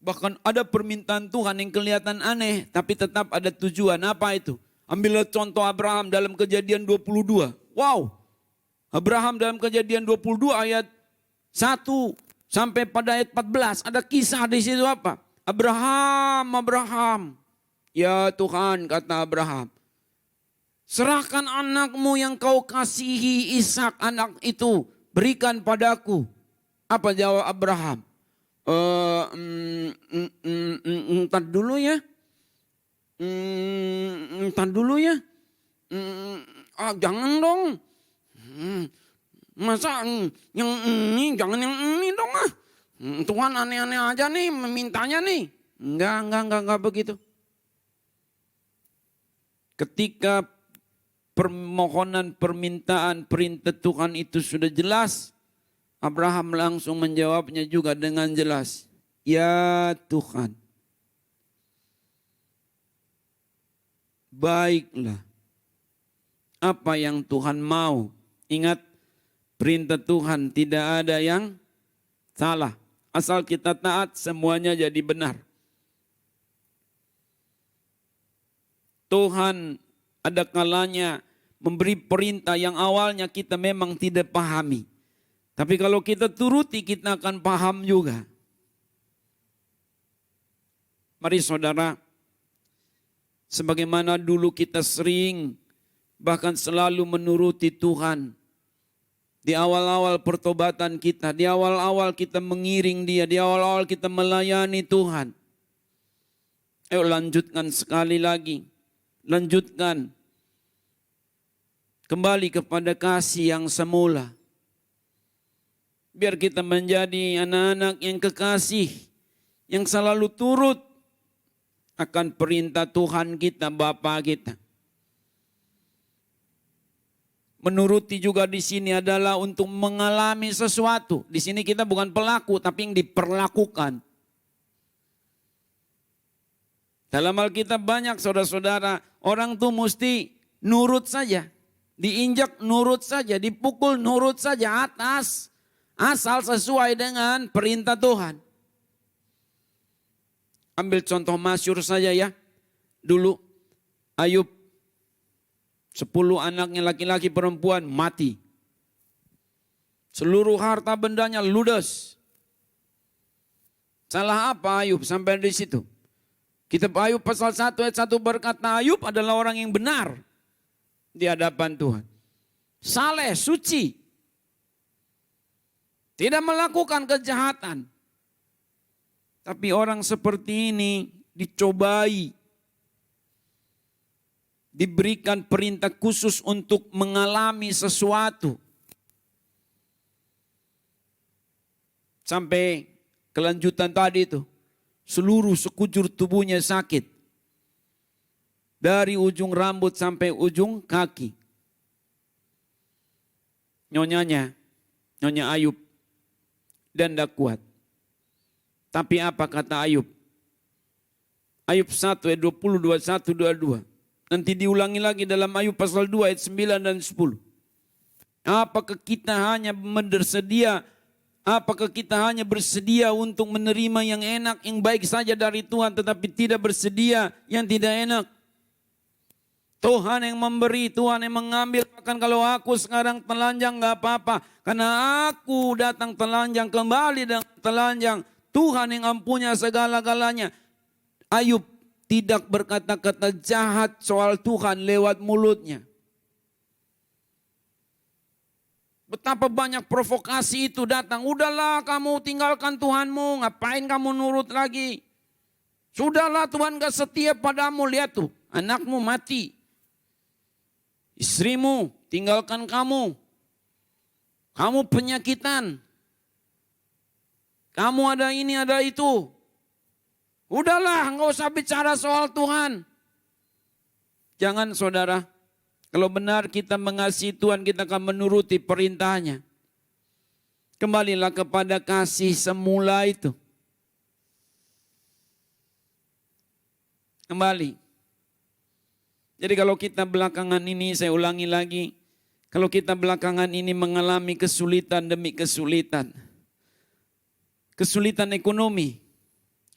Speaker 5: Bahkan ada permintaan Tuhan yang kelihatan aneh, tapi tetap ada tujuan. Apa itu? Ambillah contoh Abraham dalam Kejadian 22. Wow, Abraham dalam Kejadian 22 ayat 1 sampai pada ayat 14. Ada kisah di situ apa? Abraham. Ya Tuhan, kata Abraham. Serahkan anakmu yang kau kasihi, Ishak, anak itu. Berikan padaku. Apa jawab Abraham? Entar dulu ya. Jangan dong. Masa yang ini, jangan yang ini dong ah. Tuhan aneh-aneh aja nih memintanya nih. Enggak begitu. Ketika permohonan, permintaan, perintah Tuhan itu sudah jelas, Abraham langsung menjawabnya juga dengan jelas. Ya Tuhan, baiklah apa yang Tuhan mau. Ingat, perintah Tuhan tidak ada yang salah. Asal kita taat, semuanya jadi benar. Tuhan ada kalanya memberi perintah yang awalnya kita memang tidak pahami. Tapi kalau kita turuti, kita akan paham juga. Mari saudara, sebagaimana dulu kita sering, bahkan selalu menuruti Tuhan. Di awal-awal pertobatan kita, di awal-awal kita mengiring Dia, di awal-awal kita melayani Tuhan. Ayo lanjutkan sekali lagi. Lanjutkan. Kembali kepada kasih yang semula. Biar kita menjadi anak-anak yang kekasih, yang selalu turut akan perintah Tuhan kita, Bapa kita. Menuruti juga di sini adalah untuk mengalami sesuatu. Di sini kita bukan pelaku, tapi yang diperlakukan. Dalam Alkitab banyak saudara-saudara, orang tuh mesti nurut saja. Diinjak nurut saja, dipukul nurut saja atas. Asal sesuai dengan perintah Tuhan. Ambil contoh masyhur saja ya. Dulu Ayub, 10 anaknya laki-laki perempuan mati. Seluruh harta bendanya ludes. Salah apa Ayub sampai di situ? Kitab Ayub pasal 1 ayat 1 berkata Ayub adalah orang yang benar di hadapan Tuhan. Saleh, suci. Tidak melakukan kejahatan. Tapi orang seperti ini dicobai. Diberikan perintah khusus untuk mengalami sesuatu. Sampai kelanjutan tadi itu. Seluruh sekujur tubuhnya sakit. Dari ujung rambut sampai ujung kaki. Nyonya Ayub. Dan tidak kuat. Tapi apa kata Ayub? Ayub 1 ayat 20, 21, 22. Nanti diulangi lagi dalam Ayub pasal 2 ayat 9 dan 10. Apakah kita hanya bersedia? Apakah kita hanya bersedia untuk menerima yang enak, yang baik saja dari Tuhan, tetapi tidak bersedia yang tidak enak? Tuhan yang memberi, Tuhan yang mengambil. Bahkan kalau aku sekarang telanjang gak apa-apa. Karena aku datang telanjang, kembali dengan telanjang. Tuhan yang ampunya segala-galanya. Ayub tidak berkata-kata jahat soal Tuhan lewat mulutnya. Betapa banyak provokasi itu datang. Udahlah kamu tinggalkan Tuhanmu, ngapain kamu nurut lagi? Sudahlah Tuhan gak setia padamu, lihat tuh. Anakmu mati. Istrimu tinggalkan kamu. Kamu penyakitan. Kamu ada ini, ada itu. Udahlah, gak usah bicara soal Tuhan. Jangan saudara. Kalau benar kita mengasihi Tuhan, kita akan menuruti perintahnya. Kembalilah kepada kasih semula itu. Kembali. Jadi kalau kita belakangan ini, saya ulangi lagi. Kalau kita belakangan ini mengalami kesulitan demi kesulitan. Kesulitan ekonomi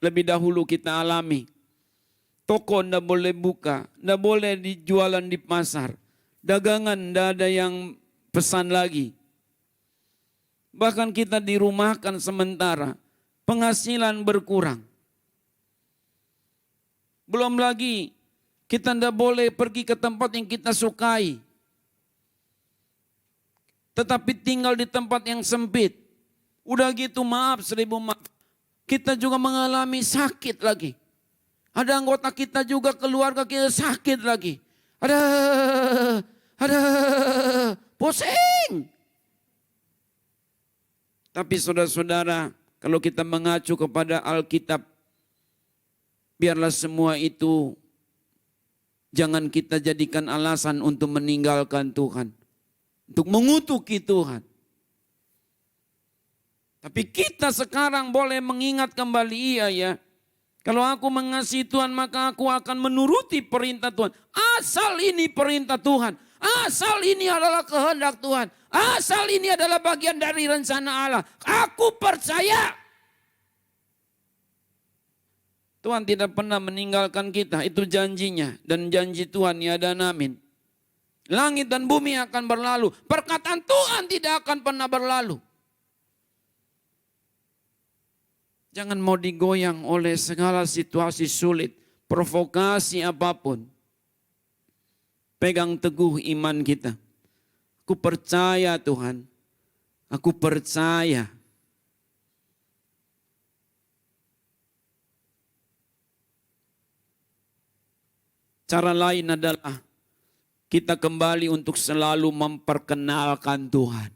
Speaker 5: lebih dahulu kita alami. Toko tidak boleh buka, tidak boleh dijualan di pasar. Dagangan tidak ada yang pesan lagi. Bahkan kita dirumahkan sementara, penghasilan berkurang. Belum lagi kita tidak boleh pergi ke tempat yang kita sukai. Tetapi tinggal di tempat yang sempit. Udah gitu maaf, 1000 maaf. Kita juga mengalami sakit lagi. Ada anggota kita juga, keluarga kita sakit lagi. Ada pusing. Tapi saudara-saudara, kalau kita mengacu kepada Alkitab, biarlah semua itu jangan kita jadikan alasan untuk meninggalkan Tuhan. Untuk mengutuki Tuhan. Tapi kita sekarang boleh mengingat kembali, iya ya. Kalau aku mengasihi Tuhan, maka aku akan menuruti perintah Tuhan. Asal ini perintah Tuhan. Asal ini adalah kehendak Tuhan. Asal ini adalah bagian dari rencana Allah. Aku percaya. Tuhan tidak pernah meninggalkan kita. Itu janjinya. Dan janji Tuhan ya dan amin. Langit dan bumi akan berlalu. Perkataan Tuhan tidak akan pernah berlalu. Jangan mau digoyang oleh segala situasi sulit, provokasi apapun. Pegang teguh iman kita. Aku percaya Tuhan, aku percaya. Cara lain adalah kita kembali untuk selalu memperkenalkan Tuhan.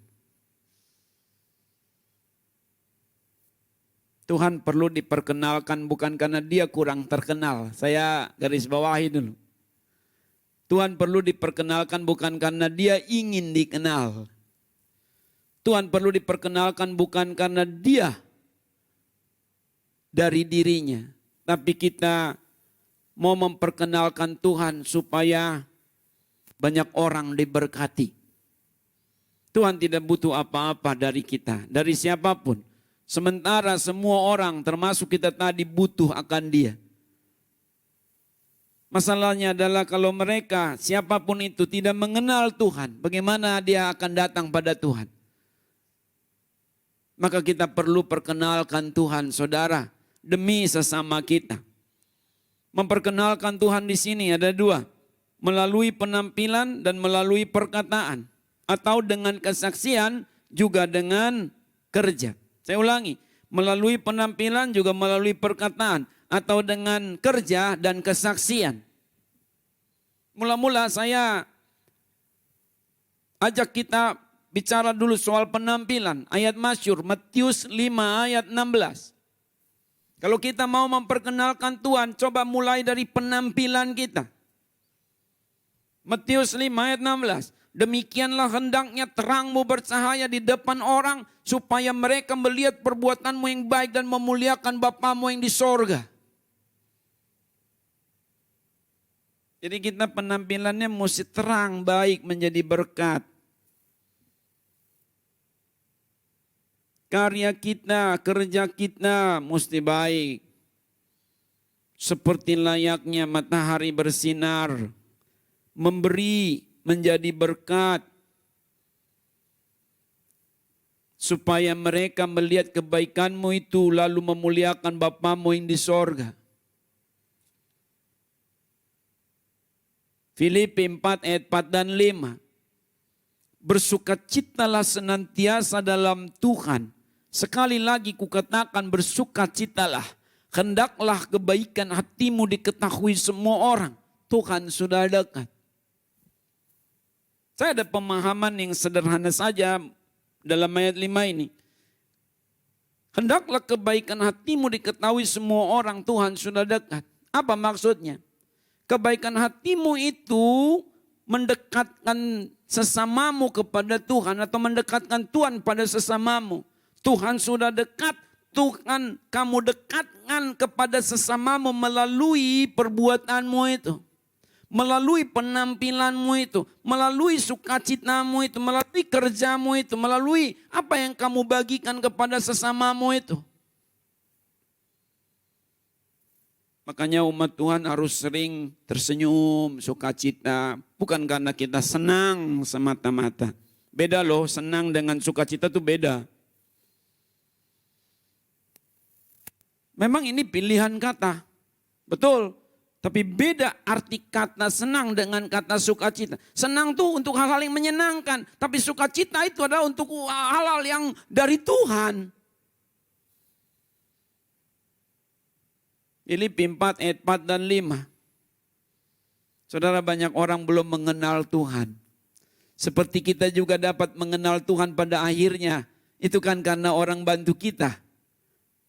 Speaker 5: Tuhan perlu diperkenalkan bukan karena dia kurang terkenal. Saya garis bawahi dulu. Tuhan perlu diperkenalkan bukan karena dia ingin dikenal. Tuhan perlu diperkenalkan bukan karena dia dari dirinya. Tapi kita mau memperkenalkan Tuhan supaya banyak orang diberkati. Tuhan tidak butuh apa-apa dari kita, dari siapapun. Sementara semua orang termasuk kita tadi butuh akan dia. Masalahnya adalah kalau mereka siapapun itu tidak mengenal Tuhan. Bagaimana dia akan datang pada Tuhan? Maka kita perlu perkenalkan Tuhan saudara demi sesama kita. Memperkenalkan Tuhan di sini ada dua. Melalui penampilan dan melalui perkataan. Atau dengan kesaksian juga dengan kerja. Saya ulangi, melalui penampilan juga melalui perkataan atau dengan kerja dan kesaksian. Mula-mula saya ajak kita bicara dulu soal penampilan. Ayat masyhur Matius 5 ayat 16. Kalau kita mau memperkenalkan Tuhan, coba mulai dari penampilan kita. Matius 5 ayat 16. Demikianlah hendaknya terangmu bercahaya di depan orang supaya mereka melihat perbuatanmu yang baik dan memuliakan Bapamu yang di sorga. Jadi kita penampilannya mesti terang, baik, menjadi berkat. Karya kita, kerja kita mesti baik. Seperti layaknya matahari bersinar, memberi, menjadi berkat, supaya mereka melihat kebaikanmu itu lalu memuliakan Bapamu yang di sorga. Filipi 4 ayat 4 dan 5. Bersukacitalah senantiasa dalam Tuhan. Sekali lagi kukatakan bersukacitalah. Hendaklah kebaikan hatimu diketahui semua orang. Tuhan sudah dekat. Saya ada pemahaman yang sederhana saja dalam ayat 5 ini. Hendaklah kebaikan hatimu diketahui semua orang, Tuhan sudah dekat. Apa maksudnya? Kebaikan hatimu itu mendekatkan sesamamu kepada Tuhan atau mendekatkan Tuhan pada sesamamu. Tuhan sudah dekat, Tuhan kamu dekatkan kepada sesamamu melalui perbuatanmu itu. Melalui penampilanmu itu, melalui sukacitamu itu, melalui kerjamu itu, melalui apa yang kamu bagikan kepada sesamamu itu. Makanya umat Tuhan harus sering tersenyum, sukacita. Bukan karena kita senang semata-mata. Beda loh, senang dengan sukacita itu beda. Memang ini pilihan kata. Betul. Tapi beda arti kata senang dengan kata sukacita. Senang tuh untuk hal-hal yang menyenangkan. Tapi sukacita itu adalah untuk hal-hal yang dari Tuhan. Filipi 4 ayat 4 dan 5. Saudara, banyak orang belum mengenal Tuhan. Seperti kita juga dapat mengenal Tuhan pada akhirnya. Itu kan karena orang bantu kita.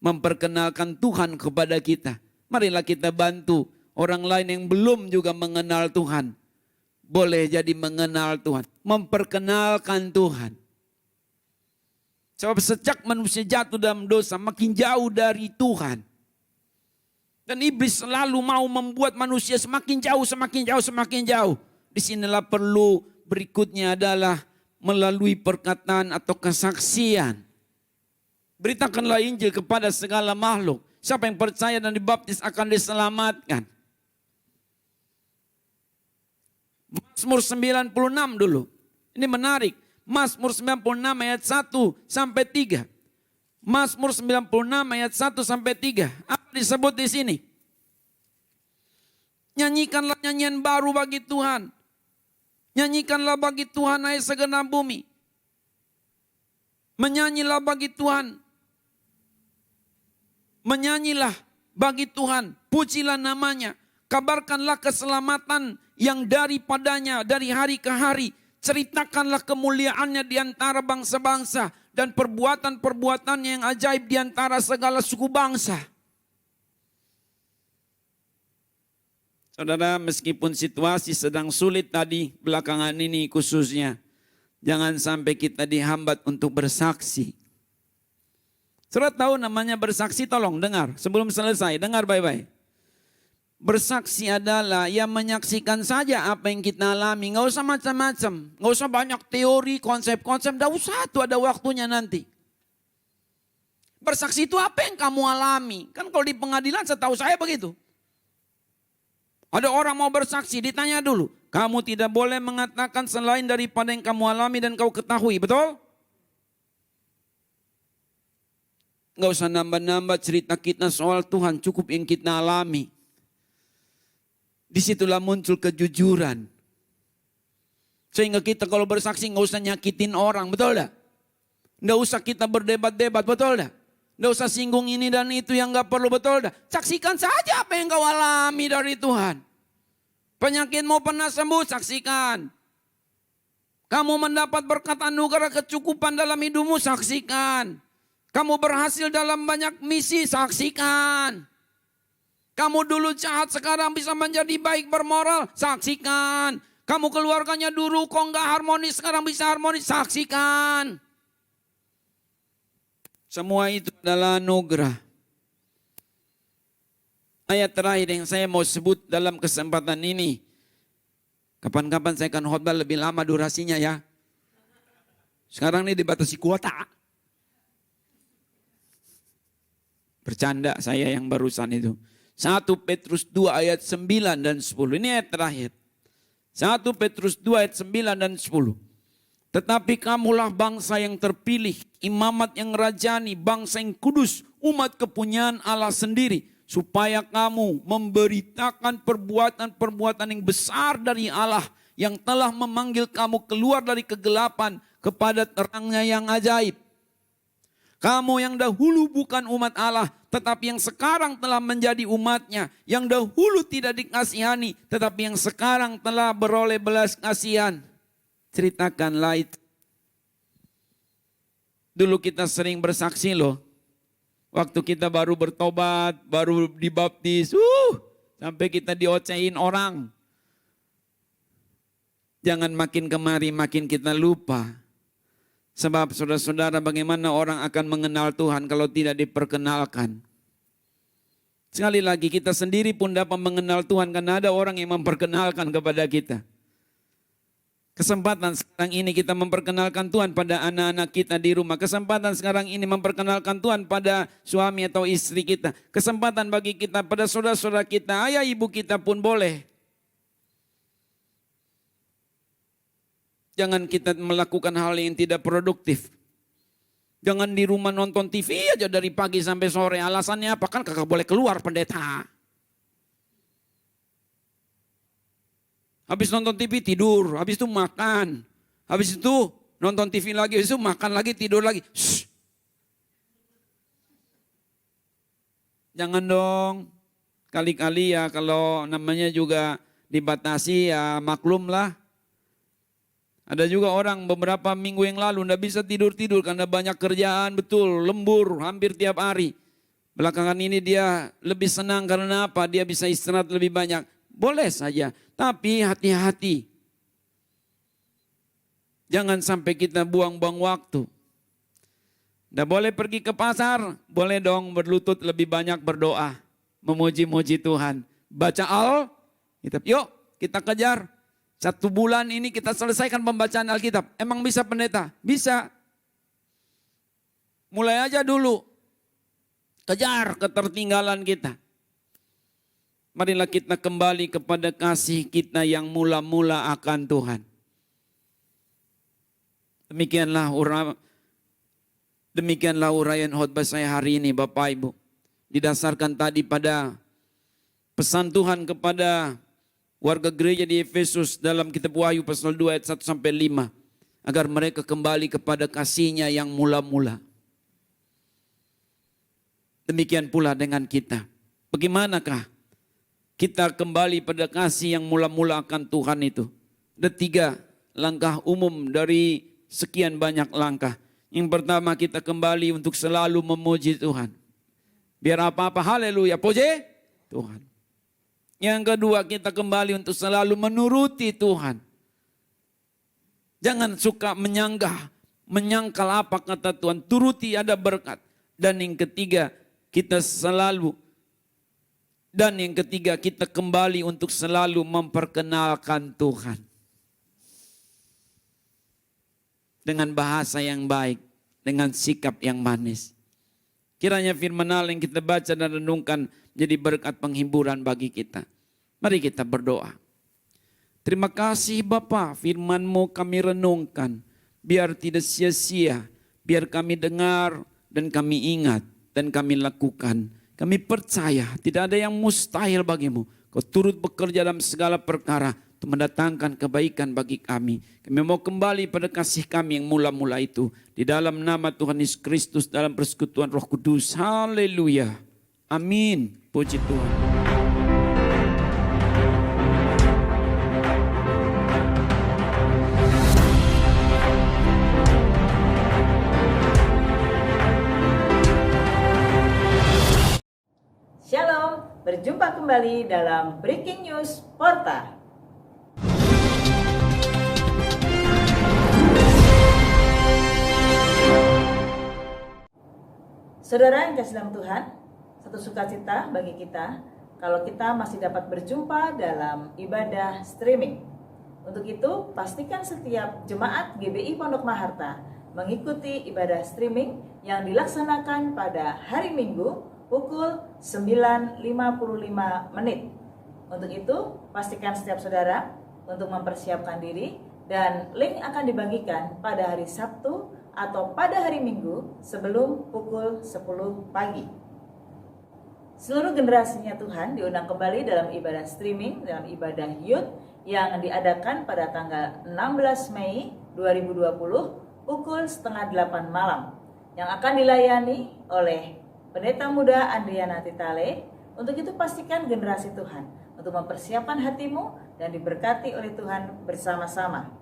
Speaker 5: Memperkenalkan Tuhan kepada kita. Marilah kita bantu orang lain yang belum juga mengenal Tuhan. Boleh jadi mengenal Tuhan. Memperkenalkan Tuhan. Sebab sejak manusia jatuh dalam dosa makin jauh dari Tuhan. Dan iblis selalu mau membuat manusia semakin jauh, semakin jauh, semakin jauh. Disinilah perlu berikutnya adalah melalui perkataan atau kesaksian. Beritakanlah Injil kepada segala makhluk. Siapa yang percaya dan dibaptis akan diselamatkan. Mazmur 96 dulu. Ini menarik. Mazmur 96 ayat 1 sampai 3. Mazmur 96 ayat 1 sampai 3. Apa disebut di sini? Nyanyikanlah nyanyian baru bagi Tuhan. Nyanyikanlah bagi Tuhan hai segenap bumi. Menyanyilah bagi Tuhan. Menyanyilah bagi Tuhan. Pujilah namanya. Kabarkanlah keselamatan yang daripadanya dari hari ke hari. Ceritakanlah kemuliaannya di antara bangsa-bangsa. Dan perbuatan-perbuatannya yang ajaib di antara segala suku bangsa. Saudara, meskipun situasi sedang sulit tadi belakangan ini khususnya. Jangan sampai kita dihambat untuk bersaksi. Saudara tahu namanya bersaksi, tolong dengar. Sebelum selesai, dengar baik-baik. Bersaksi adalah yang menyaksikan saja apa yang kita alami. Nggak usah macam-macam. Nggak usah banyak teori, konsep-konsep. Nggak usah, itu ada waktunya nanti. Bersaksi itu apa yang kamu alami. Kan kalau di pengadilan setahu saya begitu. Ada orang mau bersaksi, ditanya dulu. Kamu tidak boleh mengatakan selain daripada yang kamu alami dan kau ketahui, betul? Nggak usah nambah-nambah cerita kita soal Tuhan, cukup yang kita alami. Disitulah muncul kejujuran. Sehingga kita kalau bersaksi nggak usah nyakitin orang, betul dah? Nggak usah kita berdebat-debat, betul dah? Nggak usah singgung ini dan itu yang nggak perlu, betul dah? Saksikan saja apa yang kau alami dari Tuhan. Penyakitmu pernah sembuh, saksikan. Kamu mendapat berkat anugerah kecukupan dalam hidupmu, saksikan. Kamu berhasil dalam banyak misi, saksikan. Kamu dulu jahat sekarang bisa menjadi baik bermoral, saksikan. Kamu keluarganya dulu kok nggak harmonis sekarang bisa harmonis, saksikan. Semua itu adalah anugerah. Ayat terakhir yang saya mau sebut dalam kesempatan ini. Kapan-kapan saya akan khotbah lebih lama durasinya ya. Sekarang ini dibatasi kuota. Bercanda saya yang barusan itu. 1 Petrus 2 ayat 9 dan 10. Ini ayat terakhir. 1 Petrus 2 ayat 9 dan 10. Tetapi kamulah bangsa yang terpilih, imamat yang rajani, bangsa yang kudus, umat kepunyaan Allah sendiri, supaya kamu memberitakan perbuatan-perbuatan yang besar dari Allah yang telah memanggil kamu keluar dari kegelapan kepada terangnya yang ajaib. Kamu yang dahulu bukan umat Allah, tetapi yang sekarang telah menjadi umatnya. Yang dahulu tidak dikasihani, tetapi yang sekarang telah beroleh belas kasihan. Ceritakanlah itu. Dulu kita sering bersaksi loh. Waktu kita baru bertobat, baru dibaptis. Sampai kita diocehin orang. Jangan makin kemari makin kita lupa. Sebab saudara-saudara, bagaimana orang akan mengenal Tuhan kalau tidak diperkenalkan. Sekali lagi, kita sendiri pun dapat mengenal Tuhan karena ada orang yang memperkenalkan kepada kita. Kesempatan sekarang ini kita memperkenalkan Tuhan pada anak-anak kita di rumah. Kesempatan sekarang ini memperkenalkan Tuhan pada suami atau istri kita. Kesempatan bagi kita pada saudara-saudara kita, ayah ibu kita pun boleh. Jangan kita melakukan hal yang tidak produktif. Jangan di rumah nonton TV aja dari pagi sampai sore. Alasannya apa? Kan kagak boleh keluar pendeta. Habis nonton TV tidur, habis itu makan. Habis itu nonton TV lagi, habis itu makan lagi, tidur lagi. Shh. Jangan dong. Kali-kali ya kalau namanya juga dibatasi ya maklum lah. Ada juga orang beberapa minggu yang lalu tidak bisa tidur-tidur karena banyak kerjaan, betul, lembur hampir tiap hari. Belakangan ini dia lebih senang karena apa? Dia bisa istirahat lebih banyak. Boleh saja, tapi hati-hati. Jangan sampai kita buang-buang waktu. Tidak boleh pergi ke pasar, boleh dong berlutut lebih banyak berdoa. Memuji-muji Tuhan. Baca Alkitab, yuk kita kejar. 1 bulan ini kita selesaikan pembacaan Alkitab. Emang bisa pendeta? Bisa. Mulai aja dulu. Kejar ketertinggalan kita. Marilah kita kembali kepada kasih kita yang mula-mula akan Tuhan. Demikianlah uraian khotbah saya hari ini Bapak Ibu. Didasarkan tadi pada pesan Tuhan kepada warga gereja di Efesus dalam kitab Wahyu pasal 2 ayat 1 sampai 5. Agar mereka kembali kepada kasih-Nya yang mula-mula. Demikian pula dengan kita. Bagaimanakah kita kembali pada kasih yang mula-mula akan Tuhan itu? Ada 3 langkah umum dari sekian banyak langkah. Yang pertama, kita kembali untuk selalu memuji Tuhan. Biar apa-apa, haleluya, puji Tuhan. Yang kedua, kita kembali untuk selalu menuruti Tuhan. Jangan suka menyangkal apa kata Tuhan. Turuti, ada berkat. Dan yang ketiga, kita kembali untuk selalu memperkenalkan Tuhan. Dengan bahasa yang baik, dengan sikap yang manis. Kiranya firman Allah yang kita baca dan renungkan jadi berkat penghiburan bagi kita. Mari kita berdoa. Terima kasih Bapa, firman-Mu kami renungkan. Biar tidak sia-sia, biar kami dengar dan kami ingat dan kami lakukan. Kami percaya tidak ada yang mustahil bagimu. Kau turut bekerja dalam segala perkara untuk mendatangkan kebaikan bagi kami. Kami mau kembali pada kasih kami yang mula-mula itu. Di dalam nama Tuhan Yesus Kristus, dalam persekutuan Roh Kudus. Haleluya. Amin. Puji Tuhan.
Speaker 6: Shalom, berjumpa kembali dalam Breaking News Porta. Saudara yang kasih dalam Tuhan, satu sukacita bagi kita kalau kita masih dapat berjumpa dalam ibadah streaming. Untuk itu, pastikan setiap jemaat GBI Pondok Maharta mengikuti ibadah streaming yang dilaksanakan pada hari Minggu pukul 9.55 menit. Untuk itu, pastikan setiap saudara untuk mempersiapkan diri, dan link akan dibagikan pada hari Sabtu atau pada hari Minggu sebelum pukul 10 pagi. Seluruh generasinya Tuhan diundang kembali dalam ibadah streaming, dalam ibadah Youth yang diadakan pada tanggal 16 Mei 2020 pukul setengah 8 malam, yang akan dilayani oleh Pendeta Muda Andriana Titale. Untuk itu pastikan generasi Tuhan untuk mempersiapkan hatimu dan diberkati oleh Tuhan bersama-sama.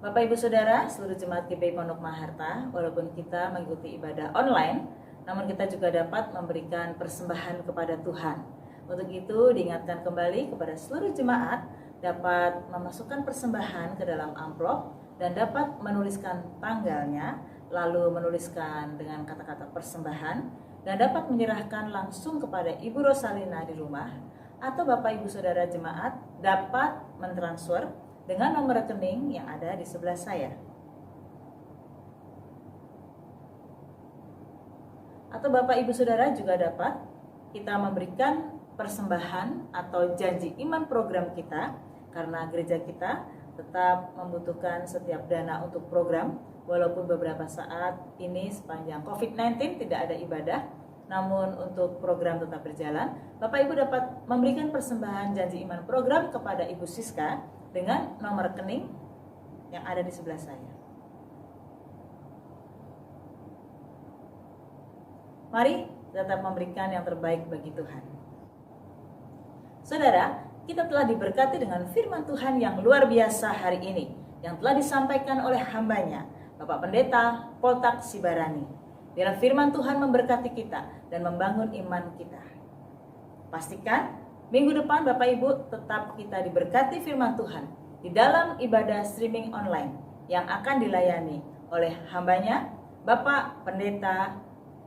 Speaker 6: Bapak Ibu Saudara, seluruh jemaat GBI Pondok Maharta, walaupun kita mengikuti ibadah online, namun kita juga dapat memberikan persembahan kepada Tuhan. Untuk itu diingatkan kembali kepada seluruh jemaat dapat memasukkan persembahan ke dalam amplop dan dapat menuliskan tanggalnya, lalu menuliskan dengan kata-kata persembahan, dan dapat menyerahkan langsung kepada Ibu Rosalina di rumah, atau Bapak Ibu Saudara jemaat dapat mentransfer dengan nomor rekening yang ada di sebelah saya. Atau Bapak Ibu Saudara juga dapat kita memberikan persembahan atau janji iman program kita, karena gereja kita tetap membutuhkan setiap dana untuk program. Walaupun beberapa saat ini sepanjang COVID-19 tidak ada ibadah, namun untuk program tetap berjalan, Bapak Ibu dapat memberikan persembahan janji iman program kepada Ibu Siska dengan nomor rekening yang ada di sebelah saya. Mari tetap memberikan yang terbaik bagi Tuhan. Saudara, kita telah diberkati dengan firman Tuhan yang luar biasa hari ini, yang telah disampaikan oleh hambanya, Bapak Pendeta Poltak Sibarani. Biarlah firman Tuhan memberkati kita dan membangun iman kita. Pastikan minggu depan Bapak Ibu tetap kita diberkati firman Tuhan di dalam ibadah streaming online yang akan dilayani oleh hambanya, Bapak Pendeta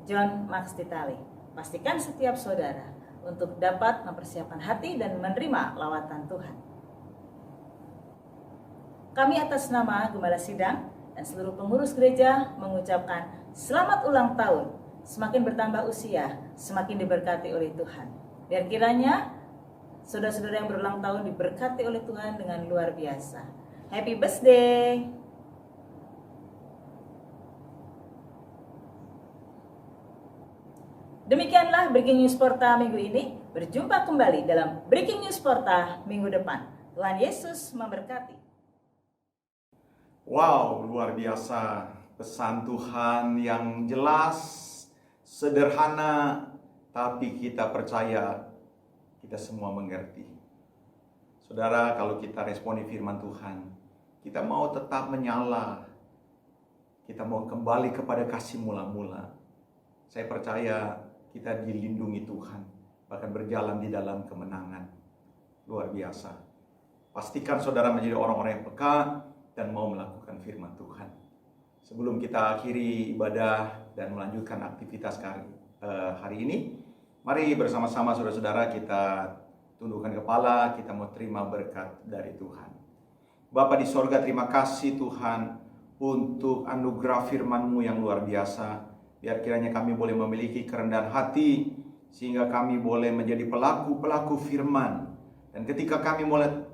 Speaker 6: John Max Titale. Pastikan setiap saudara untuk dapat mempersiapkan hati dan menerima lawatan Tuhan. Kami atas nama Gembala Sidang dan seluruh pengurus gereja mengucapkan selamat ulang tahun. Semakin bertambah usia, semakin diberkati oleh Tuhan. Biar kiranya saudara-saudara yang berulang tahun diberkati oleh Tuhan dengan luar biasa. Happy birthday! Demikianlah Breaking News Porta minggu ini. Berjumpa kembali dalam Breaking News Porta minggu depan. Tuhan Yesus memberkati.
Speaker 3: Wow, luar biasa pesan Tuhan yang jelas, sederhana, tapi kita percaya kita semua mengerti. Saudara, kalau kita responi firman Tuhan, kita mau tetap menyala, kita mau kembali kepada kasih mula-mula. Saya percaya kita dilindungi Tuhan, bahkan berjalan di dalam kemenangan. Luar biasa. Pastikan saudara menjadi orang-orang yang peka dan mau melakukan firman Tuhan. Sebelum kita akhiri ibadah dan melanjutkan aktivitas hari ini, mari bersama-sama saudara-saudara kita tundukkan kepala, kita mau terima berkat dari Tuhan. Bapa di sorga, terima kasih Tuhan untuk anugerah firman-Mu yang luar biasa. Biar kiranya kami boleh memiliki kerendahan hati, sehingga kami boleh menjadi pelaku-pelaku firman. Dan ketika kami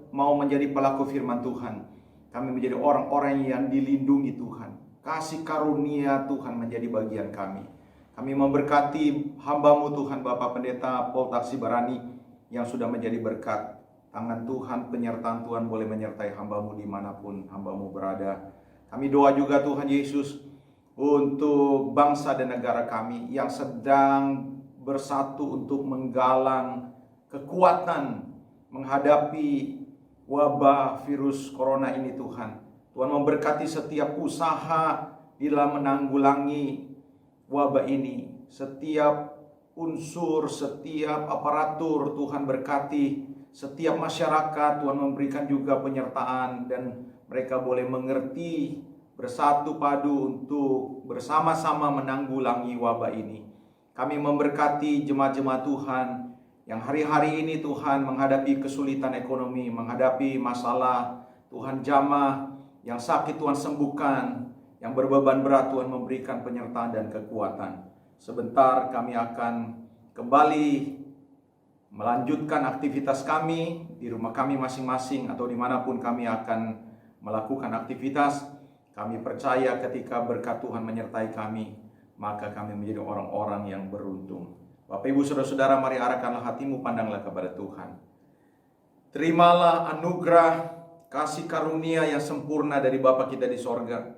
Speaker 3: mau menjadi pelaku firman Tuhan, kami menjadi orang-orang yang dilindungi Tuhan. Kasih karunia Tuhan menjadi bagian kami. Kami memberkati hamba-Mu Tuhan, Bapak Pendeta Poltak Sibarani, yang sudah menjadi berkat. Tangan Tuhan, penyertaan Tuhan boleh menyertai hamba-Mu dimanapun hamba-Mu berada. Kami doa juga Tuhan Yesus untuk bangsa dan negara kami yang sedang bersatu untuk menggalang kekuatan menghadapi wabah virus corona ini Tuhan. Tuhan memberkati setiap usaha di dalam menanggulangi wabah ini. Setiap unsur, setiap aparatur Tuhan berkati. Setiap masyarakat Tuhan memberikan juga penyertaan dan mereka boleh mengerti bersatu padu untuk bersama-sama menanggulangi wabah ini. Kami memberkati jemaat-jemaat Tuhan yang hari-hari ini Tuhan menghadapi kesulitan ekonomi, menghadapi masalah. Tuhan jamah, yang sakit Tuhan sembuhkan, yang berbeban berat Tuhan memberikan penyertaan dan kekuatan. Sebentar kami akan kembali melanjutkan aktivitas kami di rumah kami masing-masing atau dimanapun kami akan melakukan aktivitas. Kami percaya ketika berkat Tuhan menyertai kami, maka kami menjadi orang-orang yang beruntung. Bapak Ibu Saudara-saudara, mari arahkanlah hatimu, pandanglah kepada Tuhan. Terimalah anugerah kasih karunia yang sempurna dari Bapa kita di sorga,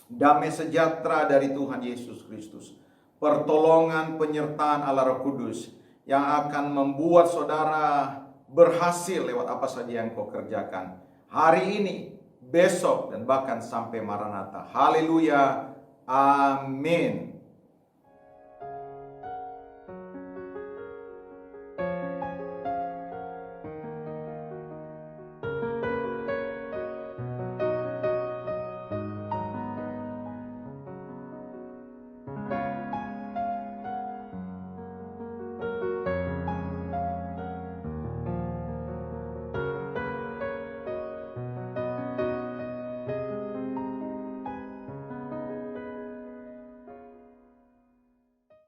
Speaker 3: damai sejahtera dari Tuhan Yesus Kristus, pertolongan penyertaan Allah Roh Kudus yang akan membuat saudara berhasil lewat apa saja yang kau kerjakan hari ini, besok, dan bahkan sampai Maranatha. Haleluya. Amin.